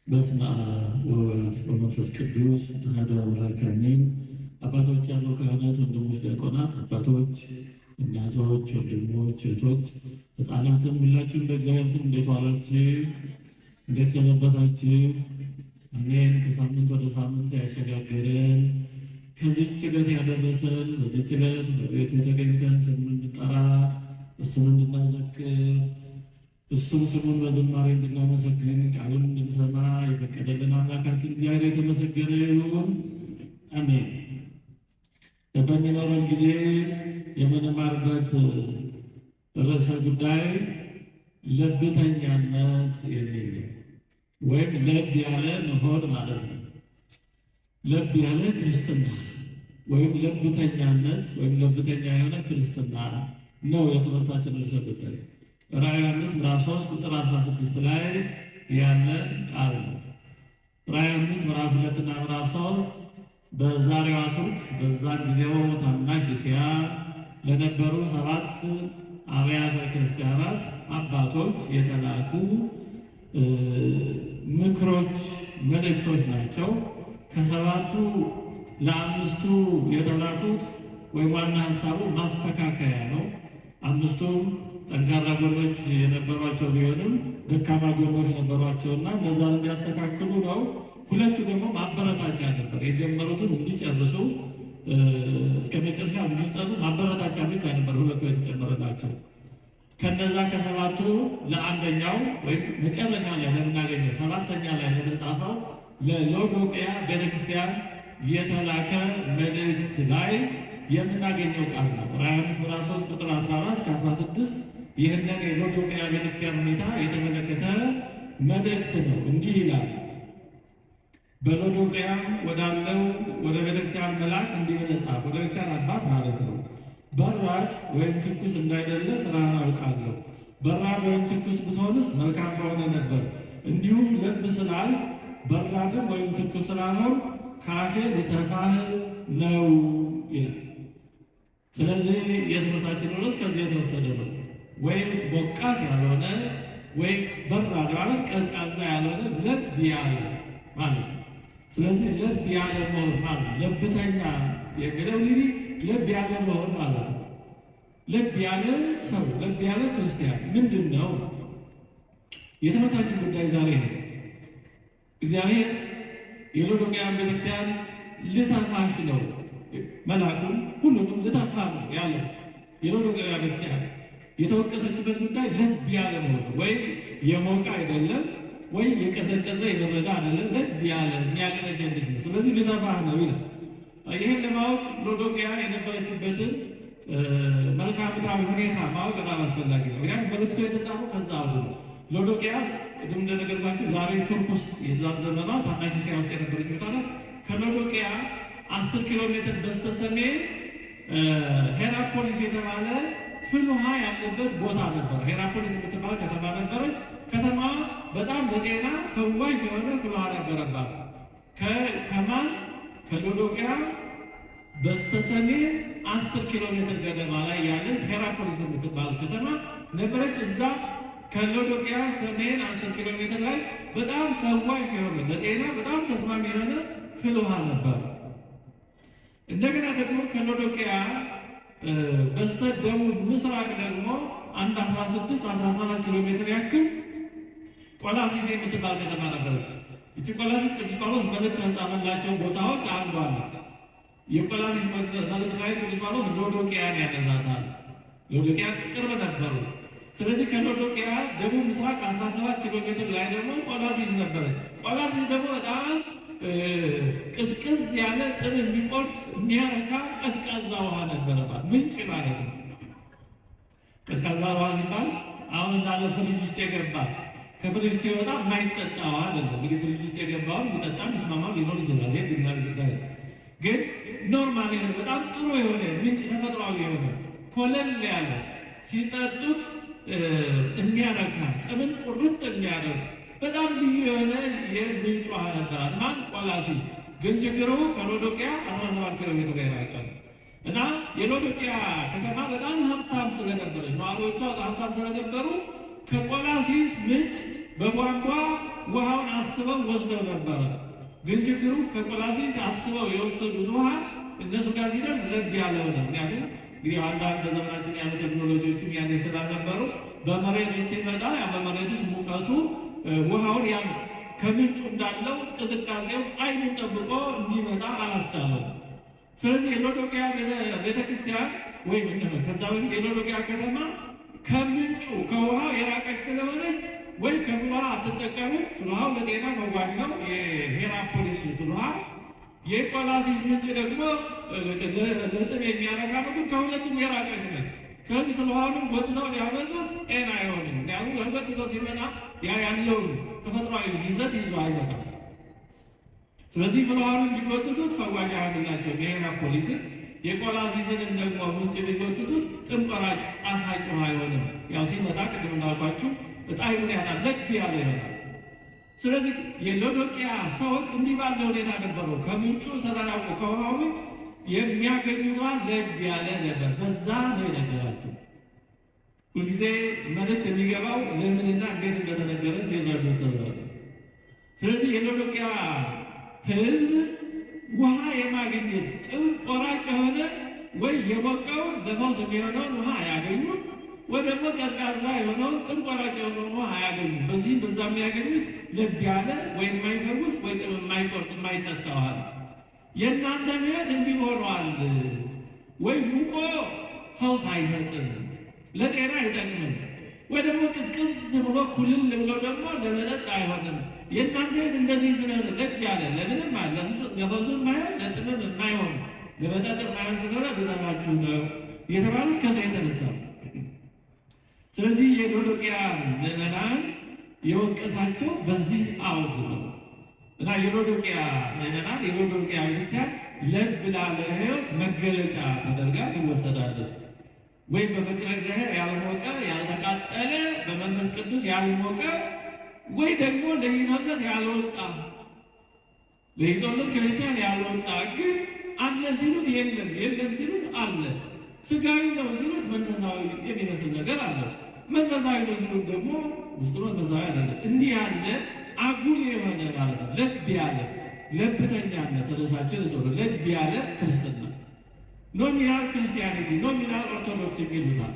በስመ አብ ወወልድ ወመንፈስ ቅዱስ አሐዱ አምላክ አሜን። አባቶች ያሉ ካህናት፣ ወንድሞች ዲያቆናት፣ አባቶች፣ እናቶች፣ ወንድሞች፣ እህቶች፣ ሕፃናትም ሁላችሁም በእግዚአብሔር ስም እንዴት ዋላችሁ? እንዴት ሰነበታችሁ? አሜን። ከሳምንት ወደ ሳምንት ያሸጋገረን ከዚህች ዕለት ያደረሰን በዚህች ዕለት በቤቱ ተገኝተን ስሙን እንድንጠራ እሱን እንድናዘክር እሱም ስሙን በዝማሬ እንድናመሰግን ቃሉን እንድንሰማ የፈቀደልን አምላካችን እግዚአብሔር የተመሰገነ ይሁን። አሜን። በሚኖረን ጊዜ የምንማርበት ርዕሰ ጉዳይ ለብተኛነት የሚል ነው፣ ወይም ለብ ያለ መሆን ማለት ነው። ለብ ያለ ክርስትና ወይም ለብተኛነት ወይም ለብተኛ የሆነ ክርስትና ነው የትምህርታችን ርዕሰ ጉዳይ። ራዕየ ዮሐንስ ምዕራፍ 3 ቁጥር 16 ላይ ያለ ቃል ነው። ራዕየ ዮሐንስ ምዕራፍ 2 እና ምዕራፍ 3 በዛሬዋ ቱርክ በዛን ጊዜው ታናሽ እስያ ለነበሩ 7 አብያተ ክርስቲያናት አባቶች የተላኩ ምክሮች፣ መልእክቶች ናቸው። ከ7ቱ ለ5ቱ የተላኩት ወይም ዋና ሀሳቡ ማስተካከያ ነው። 5ቱም ጠንካራ ጎኖች የነበሯቸው ቢሆንም ደካማ ጎኖች ነበሯቸውና እነዛን እንዲያስተካክሉ ነው። 2ቱ ደግሞ ማበረታቻ ነበር። የጀመሩትን እንዲጨርሱ እስከ መጨረሻ እንዲጸኑ ማበረታቻ ብቻ ነበር 2ቱ የተጨመረላቸው። ከነዛ ከ7ቱ ለአንደኛው ወይም መጨረሻ ላይ ለምናገኘው 7ኛ ላይ ለተጻፈው ለሎዶቅያ ቤተክርስቲያን የተላከ መልእክት ላይ የምናገኘው ቃል ነው። ራዕየ ዮሐንስ ምዕራፍ 3 ቁጥር 14-16 ይህንን የሎዶቅያ ቤተክርስቲያን ሁኔታ የተመለከተ መልእክት ነው። እንዲህ ይላል። በሎዶቅያ ወዳለው ወደ ቤተክርስቲያን መልአክ እንዲህ ብለህ ጻፍ። ወደ ቤተክርስቲያን አባት ማለት ነው። በራድ ወይም ትኩስ እንዳይደለ ስራህን አውቃለሁ። በራድ ወይም ትኩስ ብትሆንስ መልካም በሆነ ነበር። እንዲሁ ልብ ስላልህ በራድም ወይም ትኩስ ስላልሆን ካፌ ልተፋህ ነው ይላል። ስለዚህ የትምህርታችን ርዕስ ከዚህ የተወሰደ ነው። ወይም ሞቃት ያልሆነ ወይም በራድ ማለት ቀዝቃዛ ያልሆነ ለብ ያለ ማለት ነው። ስለዚህ ለብ ያለ መሆን ማለት ለብተኛ የሚለው እንግዲህ ለብ ያለ መሆን ማለት ነው። ለብ ያለ ሰው፣ ለብ ያለ ክርስቲያን ምንድን ነው? የትምህርታችን ጉዳይ ዛሬ ይሄ እግዚአብሔር የሎዶቅያን ቤተክርስቲያን ልተፋሽ ነው። መልአኩም ሁሉንም ልተፋ ነው ያለው። የሎዶቅያ ቤተክርስቲያን የተወቀሰችበት ጉዳይ ለብ ያለ መሆኑ ወይ የሞቀ አይደለም፣ ወይ የቀዘቀዘ የበረደ አይደለም። ለብ ያለ የሚያቀለሸልሽ ነው። ስለዚህ ልተፋህ ነው ይላል። ይህን ለማወቅ ሎዶቅያ የነበረችበትን መልክዓ ምድራዊ ሁኔታ ማወቅ በጣም አስፈላጊ ነው። ምክንያቱም መልእክቱ የተጻፈው ከዛ አውዱ ነው። ሎዶቅያ ቅድም እንደነገርኳችሁ ዛሬ ቱርክ ውስጥ የዛን ዘመኗ ታናሽ እስያ ውስጥ የነበረች ቦታ ናት። ከሎዶቅያ 10 ኪሎ ሜትር በስተሰሜን ሄራፖሊስ የተባለ ፍል ውሃ ያለበት ቦታ ነበረ። ሄራፖሊስ የምትባል ከተማ ነበረች። ከተማ በጣም ለጤና ፈዋሽ የሆነ ፍል ውሃ ነበረባት። ከማን ከሎዶቅያ በስተሰሜን 10 ኪሎ ሜትር ገደማ ላይ ያለ ሄራፖሊስ የምትባል ከተማ ነበረች። እዛ ከሎዶቅያ ሰሜን 10 ኪሎ ሜትር ላይ በጣም ፈዋሽ የሆነ ለጤና በጣም ተስማሚ የሆነ ፍል ውሃ ነበር። እንደገና ደግሞ ከሎዶቅያ በስተ ደቡብ ምስራቅ ደግሞ አንድ 16-17 ኪሎ ሜትር ያክል ቆላሲስ የምትባል ከተማ ነበረች። ይቺ ቆላሲስ ቅዱስ ጳውሎስ መልእክት ከጻፈላቸው ቦታዎች አንዷ ነች። የቆላሲስ መልእክት ላይ ቅዱስ ጳውሎስ ሎዶቅያን ያነሳታል። ሎዶቅያ ቅርብ ነበሩ። ስለዚህ ከሎዶቅያ ደቡብ ምስራቅ 17 ኪሎ ሜትር ላይ ደግሞ ቆላሲስ ነበረች። ቆላሲስ ደግሞ በጣም ቅዝቅዝ ያለ ጥም የሚቆርጥ የሚያረካ ቀዝቃዛ ውሃ ነበረባት። ምንጭ ማለት ነው። ቀዝቃዛ ውሃ ሲባል አሁን እንዳለ ፍሪጅ ውስጥ የገባ ከፍሪጅ ሲወጣ የማይጠጣ ውሃ አይደለም። እንግዲህ ፍሪጅ ውስጥ የገባውን ቢጠጣ ሚስማማው ሊኖር ይችላል። ይሄ ግላል ጉዳይ ግን ኖርማል የሆነ በጣም ጥሩ የሆነ ምንጭ ተፈጥሯዊ የሆነ ኮለል ያለ ሲጠጡት የሚያረካ ጥምን ቁርጥ የሚያደርግ በጣም ልዩ የሆነ የምንጭ ውሃ ነበራት። ማን? ቆላሲስ። ግን ችግሩ ከሎዶቅያ 17 ኪሎ ሜትር ይርቃል እና የሎዶቅያ ከተማ በጣም ሀብታም ስለነበረች ነዋሪዎቿ በጣም ሀብታም ስለነበሩ ከቆላሲስ ምንጭ በቧንቧ ውሃውን አስበው ወስደው ነበረ። ግን ችግሩ ከቆላስይስ አስበው የወሰዱት ውሃ እነሱ ጋር ሲደርስ ለብ ያለ ሆነ። ምክንያቱም እንግዲህ አንዳንድ በዘመናችን ያሉ ቴክኖሎጂዎችም ያኔ ስላልነበሩ በመሬት ውስጥ ሲመጣ በመሬት ውስጥ ሙቀቱ ውሃውን ያን ከምንጩ እንዳለው ቅዝቃዜው ጣዕሙን ጠብቆ እንዲመጣ አላስቻለው። ስለዚህ የሎዶቅያ ቤተክርስቲያን ወይም ከዛ በፊት የሎዶቅያ ከተማ ከምንጩ ከውሃ የራቀች ስለሆነች ወይ ከፍልውሃ አትጠቀሙ። ፍልውሃው ለጤና ፈዋሽ ነው፣ የሄራፖሊስ ፍልውሃ። የቆላስይስ ምንጭ ደግሞ ለጥም የሚያረካ ነው፣ ግን ከሁለቱም የራቀች ነች። ስለዚህ ፍልውሃውንም ጎትተው ሊያመጡት ጤና አይሆንም። ምክንያቱም ጎትተው ሲመጣ ያ ያለውን ተፈጥሯዊ ይዘት ይዞ አይመጣም። ስለዚህ ፍልውሃውንም ቢጎትቱት ፈዋሽ አይሆንላቸውም የሄራፖሊስን። የቆላስይስንም ደግሞ ምንጭ ቢጎትቱት ጥም ቆራጭ ጣፋጭ ውሃ አይሆንም። ያው ሲመጣ ቅድም እንዳልኳችሁ ጣዕሙን ያጣል፣ ለብ ያለ ይሆናል። ስለዚህ የሎዶቅያ ሰዎች እንዲህ ባለ ሁኔታ ነበረው። ከምንጩ ስለራቁ ከውሃው ምንጭ የሚያገኙት ውሃ ለብ ያለ ነበር። በዛ ነው የነገራቸው። ሁልጊዜ መልእክት የሚገባው ለምንና እንዴት እንደተነገረ ሲረዱት ስለሆነ። ስለዚህ የሎዶቅያ ሕዝብ ውሃ የማግኘት ጥም ቆራጭ የሆነ ወይ የሞቀውን ለፈውስ የሚሆነውን ውሃ አያገኙም፣ ወይ ደግሞ ቀዝቃዛ የሆነውን ጥም ቆራጭ የሆነውን ውሃ አያገኙም። በዚህም በዛ የሚያገኙት ለብ ያለ ወይ የማይፈውስ ወይ ጥም የማይቆርጥ የማይጠጣዋል። የእናንተም ሕይወት እንዲህ ሆኗል። ወይ ሙቆ ፈውስ አይሰጥም፣ ለጤና አይጠቅምም፣ ወይ ደግሞ ቅዝቅዝ ብሎ ኩልል ብሎ ደግሞ ለመጠጥ አይሆንም። የእናንተ ሕይወት እንደዚህ ስለሆነ ለብ ያለ ለምንም ለፈውስ የማይሆን ለጥምም የማይሆን ለመጠጥ የማይሆን ስለሆነ ልጠናችሁ ነው የተባሉት ከዛ የተነሳ። ስለዚህ የሎዶቅያ ምዕመናን የወቀሳቸው በዚህ አውድ ነው እና የሎዶቅያ ምዕመናን የሎዶቅያ ቤተክርስቲያን ለብ ላለ ሕይወት መገለጫ ተደርጋ ትወሰዳለች። ወይም በፍቅረ እግዚአብሔር ያልሞቀ ያልተቃጠለ፣ በመንፈስ ቅዱስ ያልሞቀ፣ ወይ ደግሞ ለይቶለት ያልወጣ ለይቶለት ከቤተክርስቲያን ያልወጣ ግን አለ ሲሉት የለም፣ የለም ሲሉት አለ። ስጋዊ ነው ሲሉት መንፈሳዊ የሚመስል ነገር አለ። መንፈሳዊ ነው ሲሉት ደግሞ ውስጡ መንፈሳዊ አይደለም። እንዲህ ያለ አጉል የሆነ ማለት ነው ለብ ያለ ለብተኛነት ርዕሳችን እሱ ነው። ለብ ያለ ክርስትና ኖሚናል ክርስቲያኒቲ፣ ኖሚናል ኦርቶዶክስ የሚሉታል።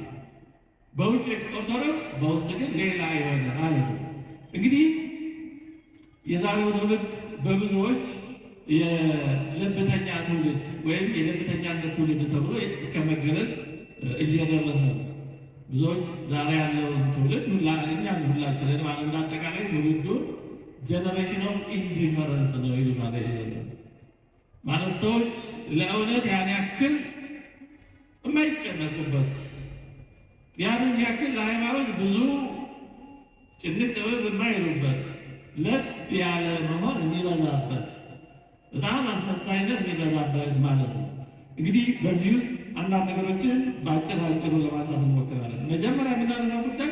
በውጭ ኦርቶዶክስ በውስጥ ግን ሌላ የሆነ ማለት ነው። እንግዲህ የዛሬው ትውልድ በብዙዎች የለብተኛ ትውልድ ወይም የለብተኛነት ትውልድ ተብሎ እስከ መገለጽ እየደረሰ ነው። ብዙዎች ዛሬ ያለውን ትውልድ እኛን ሁላችንን ማለት እንዳጠቃላይ ትውልዱን ጀነሬሽን ኦፍ ኢንዲፈረንስ ነው ይሉታል። ማለት ሰዎች ለእውነት ያን ያክል የማይጨነቁበት፣ ያንን ያክል ለሃይማኖት ብዙ ጭንቅ ጥበብ የማይሉበት፣ ለብ ያለ መሆን የሚበዛበት፣ በጣም አስመሳይነት የሚበዛበት ማለት ነው። እንግዲህ በዚህ ውስጥ አንዳንድ ነገሮችን በአጭሩ ለማንሳት እንሞክራለን። መጀመሪያ የምናነሳው ጉዳይ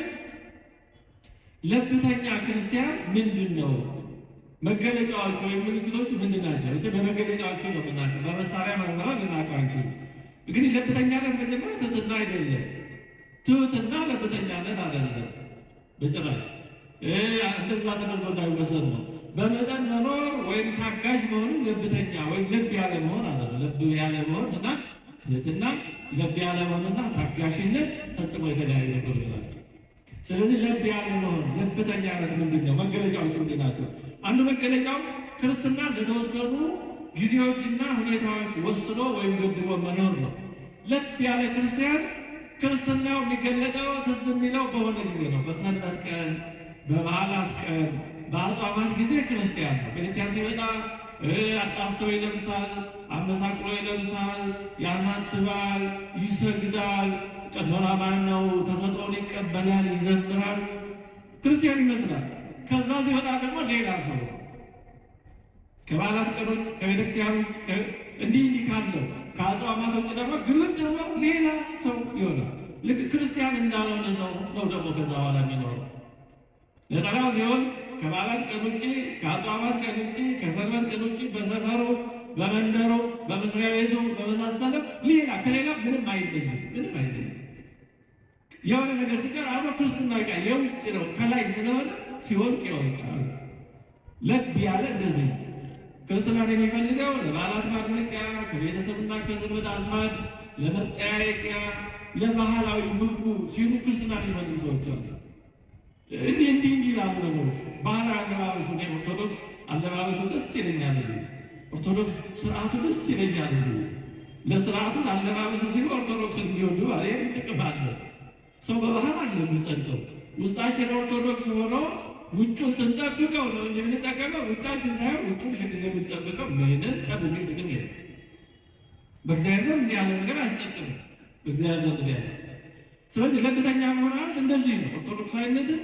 ለብተኛ ክርስቲያን ምንድን ነው? መገለጫዎቹ ወይም ምልክቶቹ ምንድን ናቸው? በመገለጫዎቹ ነው የምናውቀው። በመሳሪያ መመራት ልናውቀው አንችልም። እንግዲህ ለብተኛነት መጀመሪያ ትህትና አይደለም። ትህትና ለብተኛነት አይደለም በጭራሽ። እንደዛ ተደርጎ እንዳይወሰድ ነው። በመጠን መኖር ወይም ታጋሽ መሆንም ለብተኛ ወይም ለብ ያለ መሆን አይደለም። ለብ ያለ መሆን እና ትህትና፣ ለብ ያለ መሆንና ታጋሽነት ፈጽሞ የተለያዩ ነገሮች ናቸው። ስለዚህ ለብ ያለ መሆን ለብተኛነት ምንድን ነው? መገለጫዎቹ ምንድን ናቸው? አንዱ መገለጫው ክርስትና ለተወሰኑ ጊዜዎችና ሁኔታዎች ወስኖ ወይም ገድቦ መኖር ነው። ለብ ያለ ክርስቲያን ክርስትናው የሚገለጠው ትዝ የሚለው በሆነ ጊዜ ነው። በሰንበት ቀን፣ በበዓላት ቀን፣ በአጽዋማት ጊዜ ክርስቲያን ነው። ቤተክርስቲያን ሲመጣ አጣፍቶ ይለብሳል፣ አመሳቅሎ ይለብሳል፣ ያማትባል፣ ይሰግዳል፣ ቀኖና ማነው ተሰጥኦን ይቀበላል፣ ይዘምራል፣ ክርስቲያን ይመስላል። ከዛ ሲወጣ ደግሞ ሌላ ሰው ከበዓላት ቀኖች ከቤተክርስቲያኖች እንዲህ ካለው ከአጽዋማቶች ደግሞ ግልጥ ብሎ ሌላ ሰው ይሆናል። ልክ ክርስቲያን እንዳልሆነ ሰው ነው ደግሞ ከዛ በኋላ የሚኖረው። ነጠላው ሲወልቅ ከበዓላት ቀን ውጭ፣ ከአጽዋማት ቀን ውጭ፣ ከሰንበት ቀን ውጭ በሰፈሩ፣ በመንደሩ፣ በመስሪያ ቤቱ በመሳሰለው ሌላ ከሌላ ምንም አይለይም፣ ምንም አይለይም። የሆነ ነገር ሲቀር አሁን ክርስትና የውጭ ነው፣ ከላይ ስለሆነ ሲወልቅ ይወልቃል። ለብ ያለ እንደዚህ ክርስትናን የሚፈልገው ለበዓላት ማድመቂያ፣ ከቤተሰብና ከዘመድ አዝማድ ለመጠያየቂያ፣ ለባህላዊ ምግቡ ሲሉ ክርስትናን የሚፈልጉ ሰዎች አሉ። እንዲህ ይላሉ ነገሮች። ባህላዊ አለባበሱ ኦርቶዶክስ አለባበሱ ደስ ይለኛል፣ ኦርቶዶክስ ስርዓቱ ደስ ይለኛል። ለስርዓቱ አለባበሱ ሲሉ ኦርቶዶክስ የሚወዱ ባለ ጥቅም አለ። ሰው በባህል አለ የሚጸድቀው። ውስጣችን ኦርቶዶክስ ሆኖ ውጩን ስንጠብቀው ነው እንጂ የምንጠቀመው ውጫችን ሳይሆን ውጩን ጊዜ የምንጠብቀው ምንም ጠብ የሚል ጥቅም የለም። በእግዚአብሔር ዘንድ እንዲህ ያለ ነገር አያስጠቅምም። በእግዚአብሔር ዘንድ ቢያንስ። ስለዚህ ለብተኛ መሆን ማለት እንደዚህ ነው። ኦርቶዶክሳዊነትን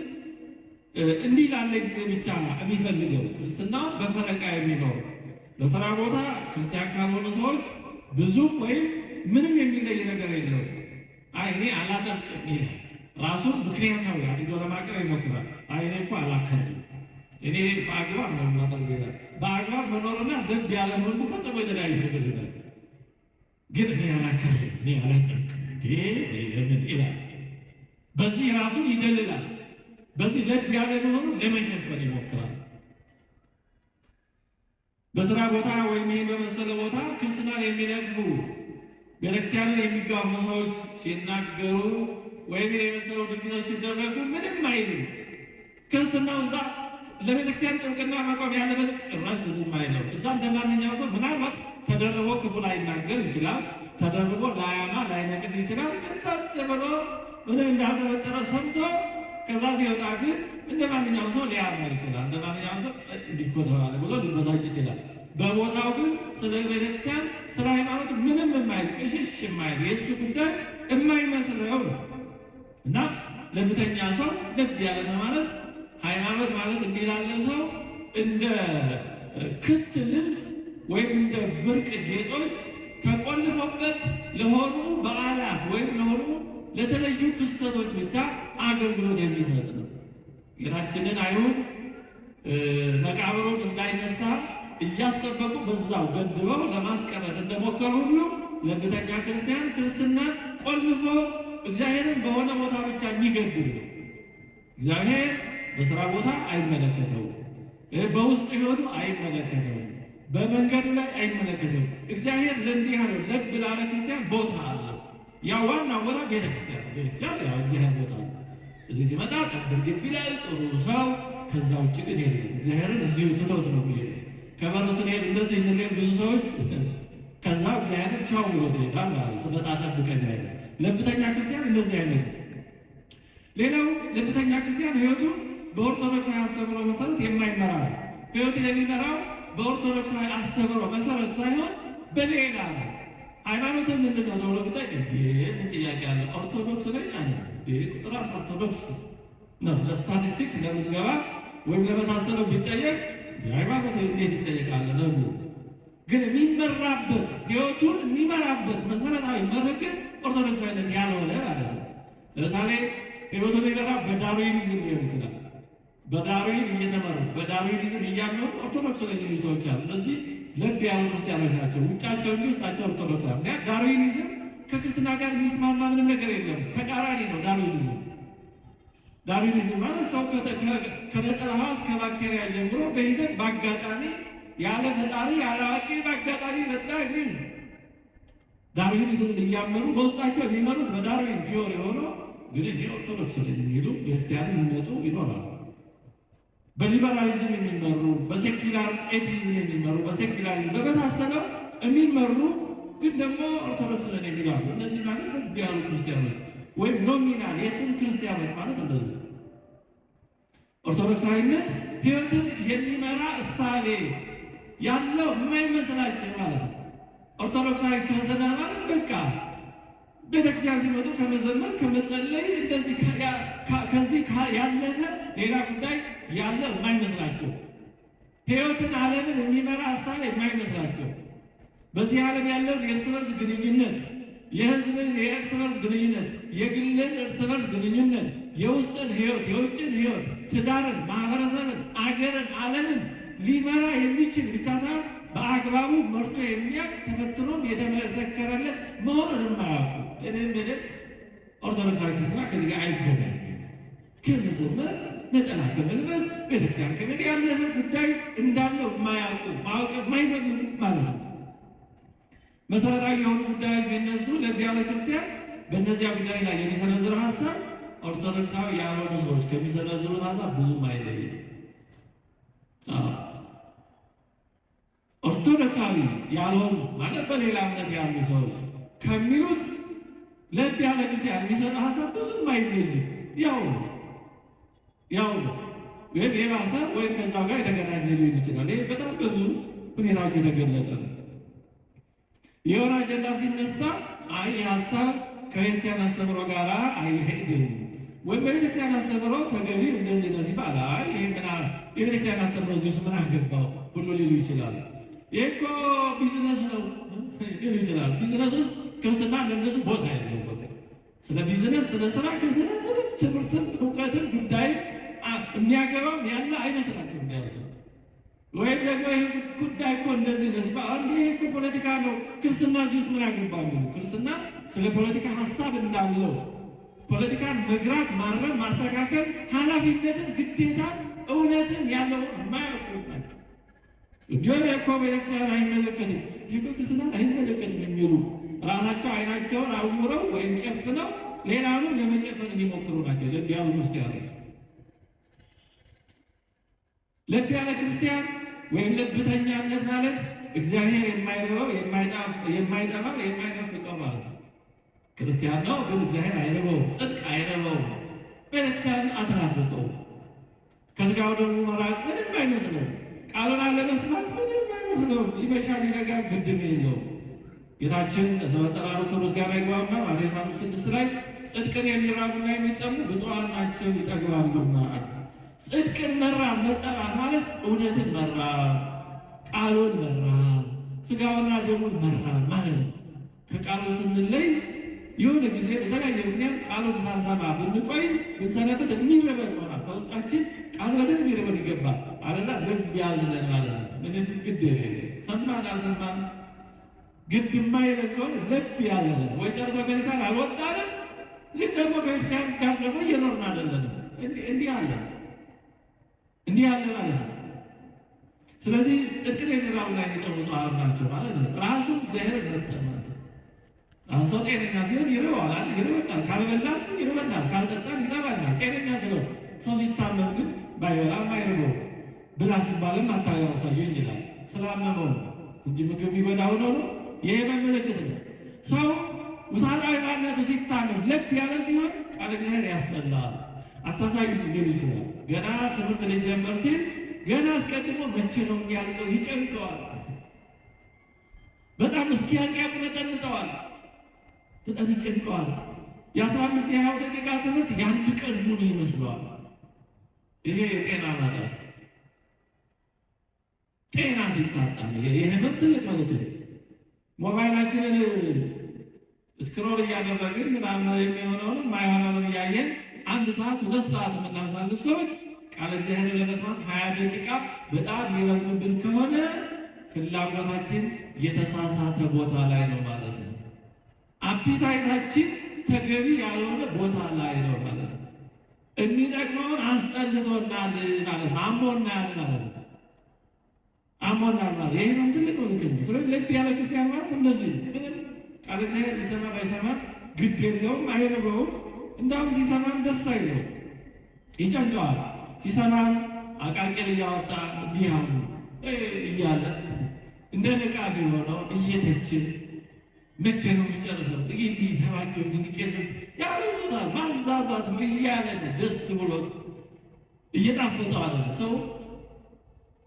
እንዲህ ላለ ጊዜ ብቻ የሚፈልገው ክርስትና በፈረቃ የሚኖር በስራ ቦታ ክርስቲያን ካልሆኑ ሰዎች ብዙም ወይም ምንም የሚለይ ነገር የለውም። አይ እኔ አላጠብቅም ይላል። ራሱን ምክንያታዊ አድርጎ ለማቅረብ ይሞክራል። አይ እኔ እኮ አላከርም፣ እኔ በአግባብ ነው የማደርገው ይላል። በአግባብ መኖርና ልብ ያለ መሆኑ ፈጽሞ የተለያዩ ነገር ይላል። ግን እኔ አላከርም፣ እኔ አላጠብቅም እንዴ ለምን ይላል። በዚህ ራሱን ይደልላል። በዚህ ልብ ያለ መሆኑ ለመሸፈን ይሞክራል። በስራ ቦታ ወይም ይህን በመሰለ ቦታ ክርስትናን የሚነቅፉ ቤተክርስቲያንን የሚጋፉ ሰዎች ሲናገሩ ወይም የመሰለው ድርጊቶች ሲደረጉ ምንም አይልም። ክርስትናው እዛ ለቤተክርስቲያን ጥብቅና መቆም ያለበት ጭራሽ ትዝም አይለው። እዛ እንደማንኛው ሰው ምናልባት ተደርቦ ክፉ ላይናገር ይችላል፣ ተደርቦ ላያማ ላይነቅፍ ይችላል። ግን ጸጥ ብሎ ምንም እንዳልተፈጠረ ሰምቶ ከዛ ሲወጣ ግን እንደ ማንኛውም ሰው ሊያማ ይችላል። እንደ ማንኛውም ሰው እንዲኮ ተባለ ብሎ ሊበሳጭ ይችላል። በቦታው ግን ስለ ቤተክርስቲያን ስለ ሃይማኖት ምንም የማይል ቅሽሽ የማይል የእሱ ጉዳይ የማይመስለው እና ለብተኛ ሰው ልብ ያለ ሰው ማለት ሃይማኖት ማለት እንዲህ ላለ ሰው እንደ ክት ልብስ ወይም እንደ ብርቅ ጌጦች ተቆልፎበት ለሆኑ በዓላት ወይም ለሆኑ ለተለዩ ክስተቶች ብቻ አገልግሎት የሚሰጥ ነው። ጌታችንን አይሁድ መቃብሩን እንዳይነሳ እያስጠበቁ በዛው ገድበው ለማስቀረት እንደሞከሩ ሁሉ ለብተኛ ክርስቲያን ክርስትናን ቆልፎ እግዚአብሔርን በሆነ ቦታ ብቻ የሚገድብ ነው። እግዚአብሔር በስራ ቦታ አይመለከተውም፣ በውስጥ ሕይወቱ አይመለከተውም፣ በመንገዱ ላይ አይመለከተውም። እግዚአብሔር ለእንዲህ ያለው ለብ ላለ ክርስቲያን ቦታ አለው። ያ ዋና ቦታ ቤተክርስቲያን ያው እግዚአብሔር ቦታ ነው። እዚህ ሲመጣ ጠብር ግፍ ይላል ጥሩ ሰው። ከዛ ውጭ ግን የለም። እግዚአብሔርን እዚሁ ትቶት ነው የሚሄደው። ከበሩ ስንሄድ እንደዚህ እንለን ብዙ ሰዎች ከዛ እግዚአብሔርን ቻው ብሎ ትሄዳል ማለት ስመጣ ጠብቀኝ አይደል። ለብተኛ ክርስቲያን እንደዚህ አይነት ነው። ሌላው ለብተኛ ክርስቲያን ሕይወቱን በኦርቶዶክሳዊ አስተምህሮ መሰረት የማይመራ ነው። ሕይወቱን የሚመራው በኦርቶዶክሳዊ አስተምህሮ መሰረት ሳይሆን በሌላ ነው። ሃይማኖትን ምንድን ነው ተብሎ ብታይ ምን ጥያቄ አለ? ኦርቶዶክስ ነኝ አለ ቁጥር አንድ ኦርቶዶክስ ነው። ለስታቲስቲክስ ለምዝገባ ወይም ለመሳሰለው ቢጠየቅ የሃይማኖት እንዴት ይጠየቃል ነው። ግን የሚመራበት ሕይወቱን የሚመራበት መሰረታዊ መርህ ግን ኦርቶዶክሳዊነት ያልሆነ ማለት ነው። ለምሳሌ ሕይወቱን የሚመራ በዳርዊኒዝም ሊሆን ይችላል። በዳርዊን እየተመሩ በዳርዊኒዝም እያመኑ ኦርቶዶክስ ላይ የሚሉ ሰዎች አሉ። እነዚህ ለብ ያሉ ክርስቲያኖች ናቸው። ውጫቸው እንጂ ውስጣቸው ኦርቶዶክስ ነው። ዳርዊኒዝም ከክርስትና ጋር የሚስማማ ምንም ነገር የለም። ተቃራኒ ነው ዳርዊኒዝም። ዳርዊኒዝም ማለት ሰው ከነጠላ ሕዋስ ከባክቴሪያ ጀምሮ በሂደት በአጋጣሚ ያለ ፈጣሪ ያለ አዋቂ በአጋጣሚ መጣ የሚል ነው። ዳርዊኒዝምን እያመኑ በውስጣቸው የሚመሩት በዳርዊን ቲዮሪ ሆኖ ግን እኔ ኦርቶዶክስ ነኝ የሚሉ ቤተክርስቲያን የሚመጡ ይኖራሉ። በሊበራሊዝም የሚመሩ በሴኩላር ኤቲዝም የሚመሩ በሴኩላሪዝም በመሳሰለው የሚመሩ ግን ደግሞ ኦርቶዶክስ ነን የሚሉ አሉ። እነዚህ ማለት ልብ ያሉ ክርስቲያኖች ወይም ኖሚናል የስም ክርስቲያኖች ማለት እንደዚህ ነው። ኦርቶዶክሳዊነት ሕይወትን የሚመራ እሳቤ ያለው የማይመስላቸው ማለት ነው። ኦርቶዶክሳዊ ክርስትና ማለት በቃ ቤተክርስቲያን ሲመጡ ከመዘመር ከመጸለይ እንደዚህ ከዚህ ያለፈ ሌላ ጉዳይ ያለ የማይመስላቸው ሕይወትን ዓለምን የሚመራ ሀሳብ የማይመስላቸው በዚህ ዓለም ያለውን የእርስ በርስ ግንኙነት የሕዝብን የእርስ በርስ ግንኙነት የግልን እርስ በርስ ግንኙነት የውስጥን ሕይወት የውጭን ሕይወት ትዳርን፣ ማህበረሰብን፣ አገርን፣ ዓለምን ሊመራ የሚችል ብቻ ሳይሆን በአግባቡ መርቶ የሚያውቅ ተፈትኖም የተመሰከረለት መሆኑን የማያውቁ ምንም ኦርቶዶክሳዊ ክርስትና ከዚህ ጋር አይገናኝም። ከመዘመር ነጠላ ከመልበስ ቤተክርስቲያን ከመሄድ ያለፈ ጉዳይ እንዳለው የማያውቁ ማወቅ የማይፈልጉ ማለት ነው። መሰረታዊ የሆኑ ጉዳዮች ቢነሱ ለቤተ ክርስቲያን በእነዚያ ጉዳይ ላይ የሚሰነዝረው ሀሳብ ኦርቶዶክሳዊ ያልሆኑ ሰዎች ከሚሰነዝሩት ሀሳብ ብዙም አይለይም። ኦርቶዶክሳዊ ያልሆኑ ማለት በሌላ እምነት ያሉ ሰዎች ከሚሉት ለቤተ ክርስቲያን የሚሰጠው ሀሳብ ብዙም አይለይም። ያው ወይም የባሰ ወይም ከዛው ጋር የተገናኘ ሊሆን ይችላል። ይህ በጣም በብዙ ሁኔታዎች የተገለጠ ነው። የሆነ አጀንዳ ሲነሳ አይ ሀሳብ ከቤተክርስቲያን አስተምሮ ጋር አይሄድም ወይም በቤተክርስቲያን አስተምሮ ተገቢ እንደዚህ ነው ሲባል አይ ይህ የቤተክርስቲያን አስተምሮ እዚህ ምን አገባው ሁሉ ሊሉ ይችላሉ። ይህ እኮ ቢዝነስ ነው ሊሉ ይችላሉ። ቢዝነስ ውስጥ ክርስትና ለእነሱ ቦታ ያለው ስለ ቢዝነስ ስለ ስራ ክርስትና ምንም ትምህርትም እውቀትም ጉዳይ የሚያገባም ያለ አይመስላቸው እንዲያውሰ ወይም ደግሞ ይህ ጉዳይ እኮ እንደዚህ ነው ሲባል አንድ ይህ እኮ ፖለቲካ ነው ክርስትና እዚህ ውስጥ ምን ያገባ የሚሉ ክርስትና ስለ ፖለቲካ ሀሳብ እንዳለው ፖለቲካን መግራት ማረም ማስተካከል ኃላፊነትን ግዴታ እውነትን ያለው የማያውቁ ናቸው። እንዲሁ እኮ ቤተክርስቲያን አይመለከትም ይህ እኮ ክርስትና አይመለከትም የሚሉ ራሳቸው አይናቸውን አውምረው ወይም ጨፍነው ሌላውንም ለመጨፈን የሚሞክሩ ናቸው። ለብ ያሉ ክርስቲያኖች ለብ ያለ ክርስቲያን ወይም ልብተኛነት ማለት እግዚአብሔር የማይርበው የማይጠማው የማይናፍቀው ማለት ነው። ክርስቲያን ነው ግን እግዚአብሔር አይርበውም፣ ጽድቅ አይርበውም፣ ቤተክርስቲያን አትናፍቀው፣ ከስጋው ደግሞ መራቅ ምንም አይመስለው፣ ቃሉን አለመስማት ምንም አይመስለው፣ ይመሻል ይነጋል ግድም የለውም። ጌታችን ስመ ጠራሩ ከምስጋና ይግባውና ማቴዎስ 5:6 ላይ ጽድቅን የሚራቡና የሚጠሙ ብፁዓን ናቸው ይጠግባሉና። ጽድቅን መራብ መጠራት ማለት እውነትን መራብ፣ ቃሉን መራብ፣ ስጋውና ደሙን መራብ ማለት ነው። ከቃሉ ስንለይ የሆነ ጊዜ በተለያየ ምክንያት ቃሉን ሳንሰማ ብንቆይ ብንሰነበት የሚርበን ሆናል። ከውስጣችን ቃሉ በደንብ ይርበን ይገባል። አለዛ ልብ ያልነን ማለት ነው። ምንም ግድ የሌለ ሰማን አልሰማን ግድ የማይለን ከሆነ ልብ ያለንን ወይ ጨርሶ ከቤተክርስቲያን አልወጣንም፣ ግን ደግሞ ከቤተክርስቲያን ጋር ደግሞ እየኖርን አይደለንም። እንዲህ ያለ ማለት ነው። ስለዚህ ጽድቅን የሚራቡና የሚጠሙ ብፁዓን ናቸው ማለት ነው። ራሱ እግዚአብሔርን መጠን ማለት ነው። አሁን ሰው ጤነኛ ሲሆን ይርበዋል፣ ይርበናል፣ ካልበላን ይርበናል፣ ካልጠጣን ይጠማናል። ጤነኛ ስለሆነ ሰው ሲታመም ግን ባይበላም አይርበው፣ ብላ ሲባልም አታሳዩኝ ይላል። ስላመመው እንጂ ምግብ የሚጎዳው ነው። ይሄ መመለከት ነው። ሰው ውሳጣዊ ማንነቱ ሲታመም ለብ ያለ ሲሆን ቃለ እግዚአብሔር ያስጠላል፣ አታሳዩኝ ሊል ይችላል። ገና ትምህርት ሊጀመር ሲል ገና አስቀድሞ መቼ ነው የሚያልቀው ይጨንቀዋል። በጣም እስኪያልቅ ያቁነጠንጠዋል፣ በጣም ይጨንቀዋል። የ15 የ20 ደቂቃ ትምህርት የአንድ ቀን ሙሉ ይመስለዋል። ይሄ የጤና ማጣት ጤና ሲታጣ የህመም ትልቅ ምልክት። ሞባይላችንን ስክሮል እያደረግን ምናምን የሚሆነውን ማይሆነውን እያየን 1 ሰዓት 2 ሰዓት የምናሳልፍ ሰዎች ቃለ እግዚአብሔርን ለመስማት 20 ደቂቃ በጣም የሚረዝምብን ከሆነ ፍላጎታችን የተሳሳተ ቦታ ላይ ነው ማለት ነው። አፒታይታችን ተገቢ ያልሆነ ቦታ ላይ ነው ማለት ነው። የሚጠቅመውን አስጠልቶናል ማለት ነው። አሞናል ማለት ነው። አሞናል ማለት ይሄ ነው ትልቅ ምልክት ነው። ስለዚህ ልብ ያለ ክርስቲያን ማለት እንደዚህ ምንም ቃለ እግዚአብሔር ሊሰማ ባይሰማ ግድ የለውም፣ አይርበውም። እንዳውም ሲሰማም ደስ አይለው፣ ይጨንቀዋል። ሲሰማም አቃቂር እያወጣ እንዲህ አሉ እያለ እንደ ነቃፊ ሆነው እየተችን መቼ ነው የሚጨርሰው? እንዲህ ሰባቸው ቄሶች ያበዙታል። ማንዛዛት እያለ ደስ ብሎት እየጣፈጠው አለ። ሰው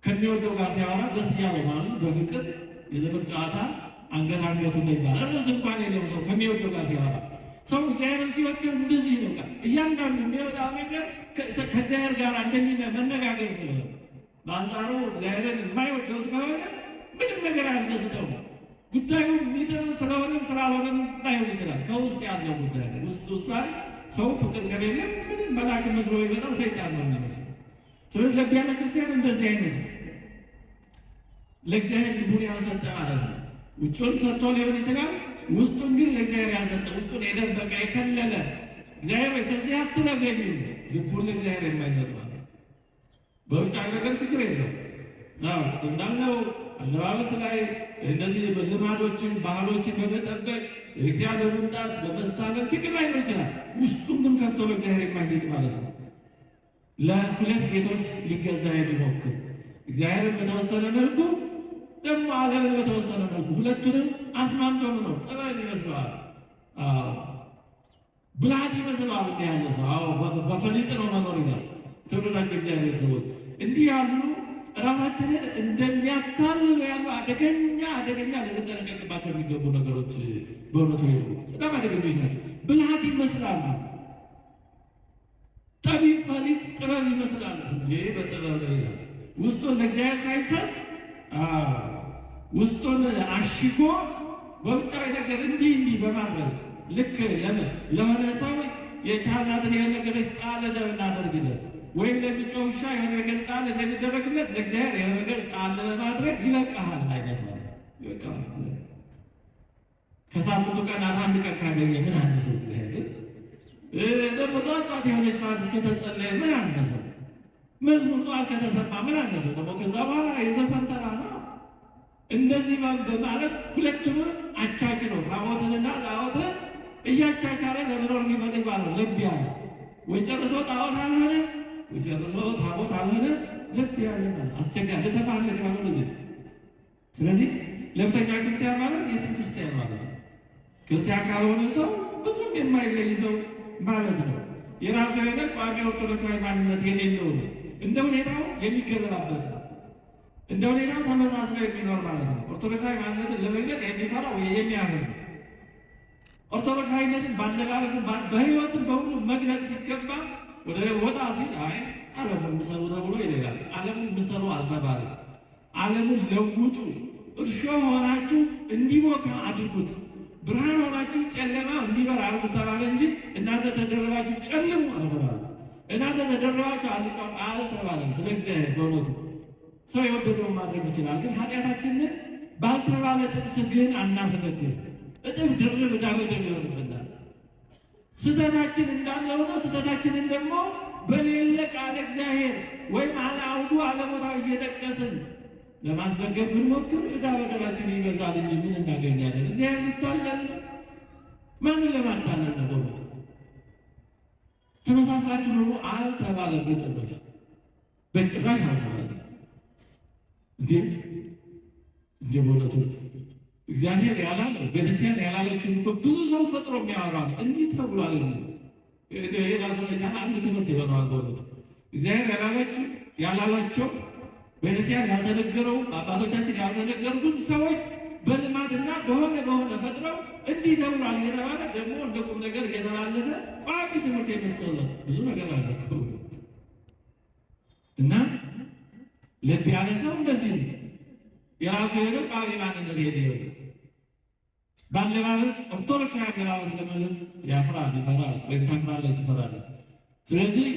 ከሚወደው ጋር ሲያወራ ደስ እያለ ማለት በፍቅር የዘመድ ጨዋታ አንገት አንገቱ ነው ይባላል። ርዕስ እንኳን የለም ሰው ከሚወደው ጋር ሲያወራ። ሰው እግዚአብሔርን ሲወደው እንደዚህ ነው። እያንዳንዱ የሚወጣው ነገር ከእግዚአብሔር ጋር መነጋገር ስለሆነ፣ በአንጻሩ እግዚአብሔርን የማይወደው ስለሆነ ምንም ነገር አያስደስተው። ጉዳዩ የሚጥም ስለሆነም ስላልሆነም ላይሆን ይችላል። ከውስጥ ያለው ጉዳይ ነው። ውስጥ ላይ ሰው ፍቅር ከሌለ ምንም መልአክ መስሎ ይመጣው ሰይጣን ነው የሚመስለው። ስለዚህ ልብ ያለ ክርስቲያን እንደዚህ አይነት ነው። ለእግዚአብሔር ልቡን ያልሰጠ ማለት ነው። ውጭውን ሰጥቶ ሊሆን ይችላል፣ ውስጡን ግን ለእግዚአብሔር ያልሰጠ፣ ውስጡን የደበቀ የከለለ እግዚአብሔር ከዚህ አትለፍ የሚል ልቡን ለእግዚአብሔር የማይሰጥ ማለት ነው። በውጫዊ ነገር ችግር የለው። እንዳልነው አለባበስ ላይ እንደዚህ ልማዶችን ባህሎችን በመጠበቅ ቤተክርስቲያን በመምጣት በመሳለም ችግር ላይኖር ይችላል። ውስጡን ግን ከፍቶ በእግዚአብሔር የማይሄድ ማለት ነው። ለሁለት ጌቶች ሊገዛ የሚሞክር እግዚአብሔርን በተወሰነ መልኩ ደግሞ ዓለምን በተወሰነ መልኩ ሁለቱንም አስማምቶ መኖር ጥበብ ይመስለዋል። ብልሃት ይመስለዋል። እንዲህ ያለ ሰው በፈሊጥ ነው መኖር ይላል። የተወደዳቸው እግዚአብሔር ቤተሰቦች እንዲህ ያሉ ራሳችንን እንደሚያታልሉ ያሉ አደገኛ ልንጠነቀቅባቸው የሚገቡ ነገሮች በእውነቱ በጣም አደገኞች ናቸው። ብልሃት ይመስላሉ። ጠቢብ ፈሊጥ ጥበብ ይመስላሉ። እንዴ በጥበብ ላይ ይላል ውስጡን ለእግዚአብሔር ሳይሰጥ ውስጡን አሽጎ በውጫዊ ነገር እንዲህ በማድረግ ልክ ለሆነ ሰው የቻልናትን የሆነ ነገሮች ጣል እንደምናደርግለት ወይም ለሚጮህ ውሻ የሆነ ነገር ጣል እንደሚደረግለት ለእግዚአብሔር የሆነ ነገር ጣል በማድረግ ይበቃሃል አይነት ነው። ይበቃሃል። ከሳምንቱ ቀናት አንድ ቀን ካገኘ ምን አነሰው? እግዚአብሔር ደግሞ ጧት የሆነች ሰዓት እስከተጸለየ ምን አነሰው? መዝሙር ጠዋት ከተሰማ ምን አነሰው? ደግሞ ከዛ በኋላ የዘፈን ተራ ነው። እንደዚህ በማለት ሁለቱም አቻችለው ታቦትንና ጣዖትን እያቻቻለ ለመኖር የሚፈልግ ማለት ልብ ያለ ወይ ጨርሶ ጣዖት አልሆነ ወይ ጨርሶ ታቦት አልሆነ ልብ ያለ ማለት አስቸጋሪ ለተፋ ነው የተባለው እንደዚህ። ስለዚህ ለምተኛ ክርስቲያን ማለት የስም ክርስቲያን ማለት ነው። ክርስቲያን ካልሆነ ሰው ብዙም የማይለይ ሰው ማለት ነው። የራሱ የሆነ ቋሚ ኦርቶዶክሳዊ ማንነት የሌለው ነው። እንደ ሁኔታው የሚገለባበት ነው። እንደ ሁኔታው ተመሳስሎ የሚኖር ማለት ነው። ኦርቶዶክሳዊ ማንነትን ለመግለጥ የሚፈራው የሚያህል ነው። ኦርቶዶክሳዊነትን ባለባበስም በሕይወትም በሁሉ መግለጥ ሲገባ ወደ ወጣ ሲል አይ ዓለሙን ምሰሉ ተብሎ ይላል። ዓለሙን ምሰሉ አልተባለም። ዓለሙን ለውጡ፣ እርሾ ሆናችሁ እንዲቦካ አድርጉት፣ ብርሃን ሆናችሁ ጨለማ እንዲበራ አድርጉት ተባለ እንጂ እናንተ ተደረባችሁ ጨልሙ አልተባለም። እናንተ ተደረባችሁ አልተባለም። ስለ እግዚአብሔር በእውነቱ ሰው የወደደውን ማድረግ ይችላል። ግን ኃጢአታችንን ባልተባለ ጥቅስ ግን አናስነግር። እጥፍ ድርብ ዕዳ በደል ይሆንብናል። ስህተታችን እንዳለ ሆኖ ስህተታችንን ደግሞ በሌለ ቃለ እግዚአብሔር ወይም አለ አውዱ አለቦታው እየጠቀስን ለማስደገፍ ብንሞክር ዕዳ በደላችን ይበዛል እንጂ ምን እናገኛለን? እግዚአብሔር ሊታለል ነው? ማንን ለማታለል ነው? በእውነቱ ተመሳስላችሁ ደግሞ አልተባለም። በጭራሽ አልተባለም። እንዴ በእውነቱ እግዚአብሔር ያላለው ቤተክርስቲያን ያላለችን እኮ ብዙ ሰው ፈጥሮ የሚያወራል። እንዲህ ተብሏል። ራሱ ለቻለ አንድ ትምህርት ይሆነዋል። በእውነቱ እግዚአብሔር ያላላቸው ቤተክርስቲያን ያልተነገረው አባቶቻችን ያልተነገሩት ሰዎች በልማድና በሆነ ፈጥረው እንዲህ ተብሏል እየተባለ ደግሞ እንደ ቁም ነገር እየተላለፈ ቋሚ ትምህርት የመሰለ ብዙ ነገር አለ እና ልብ ያለ ሰው እንደዚህ ነው። የራሱ የሆነ ቋሚ ማንነት የለው። በአለባበስ ኦርቶዶክሳዊ አለባበስ ለመለስ ያፍራል፣ ይፈራል፣ ወይም ታፍራለች፣ ትፈራለች። ስለዚህ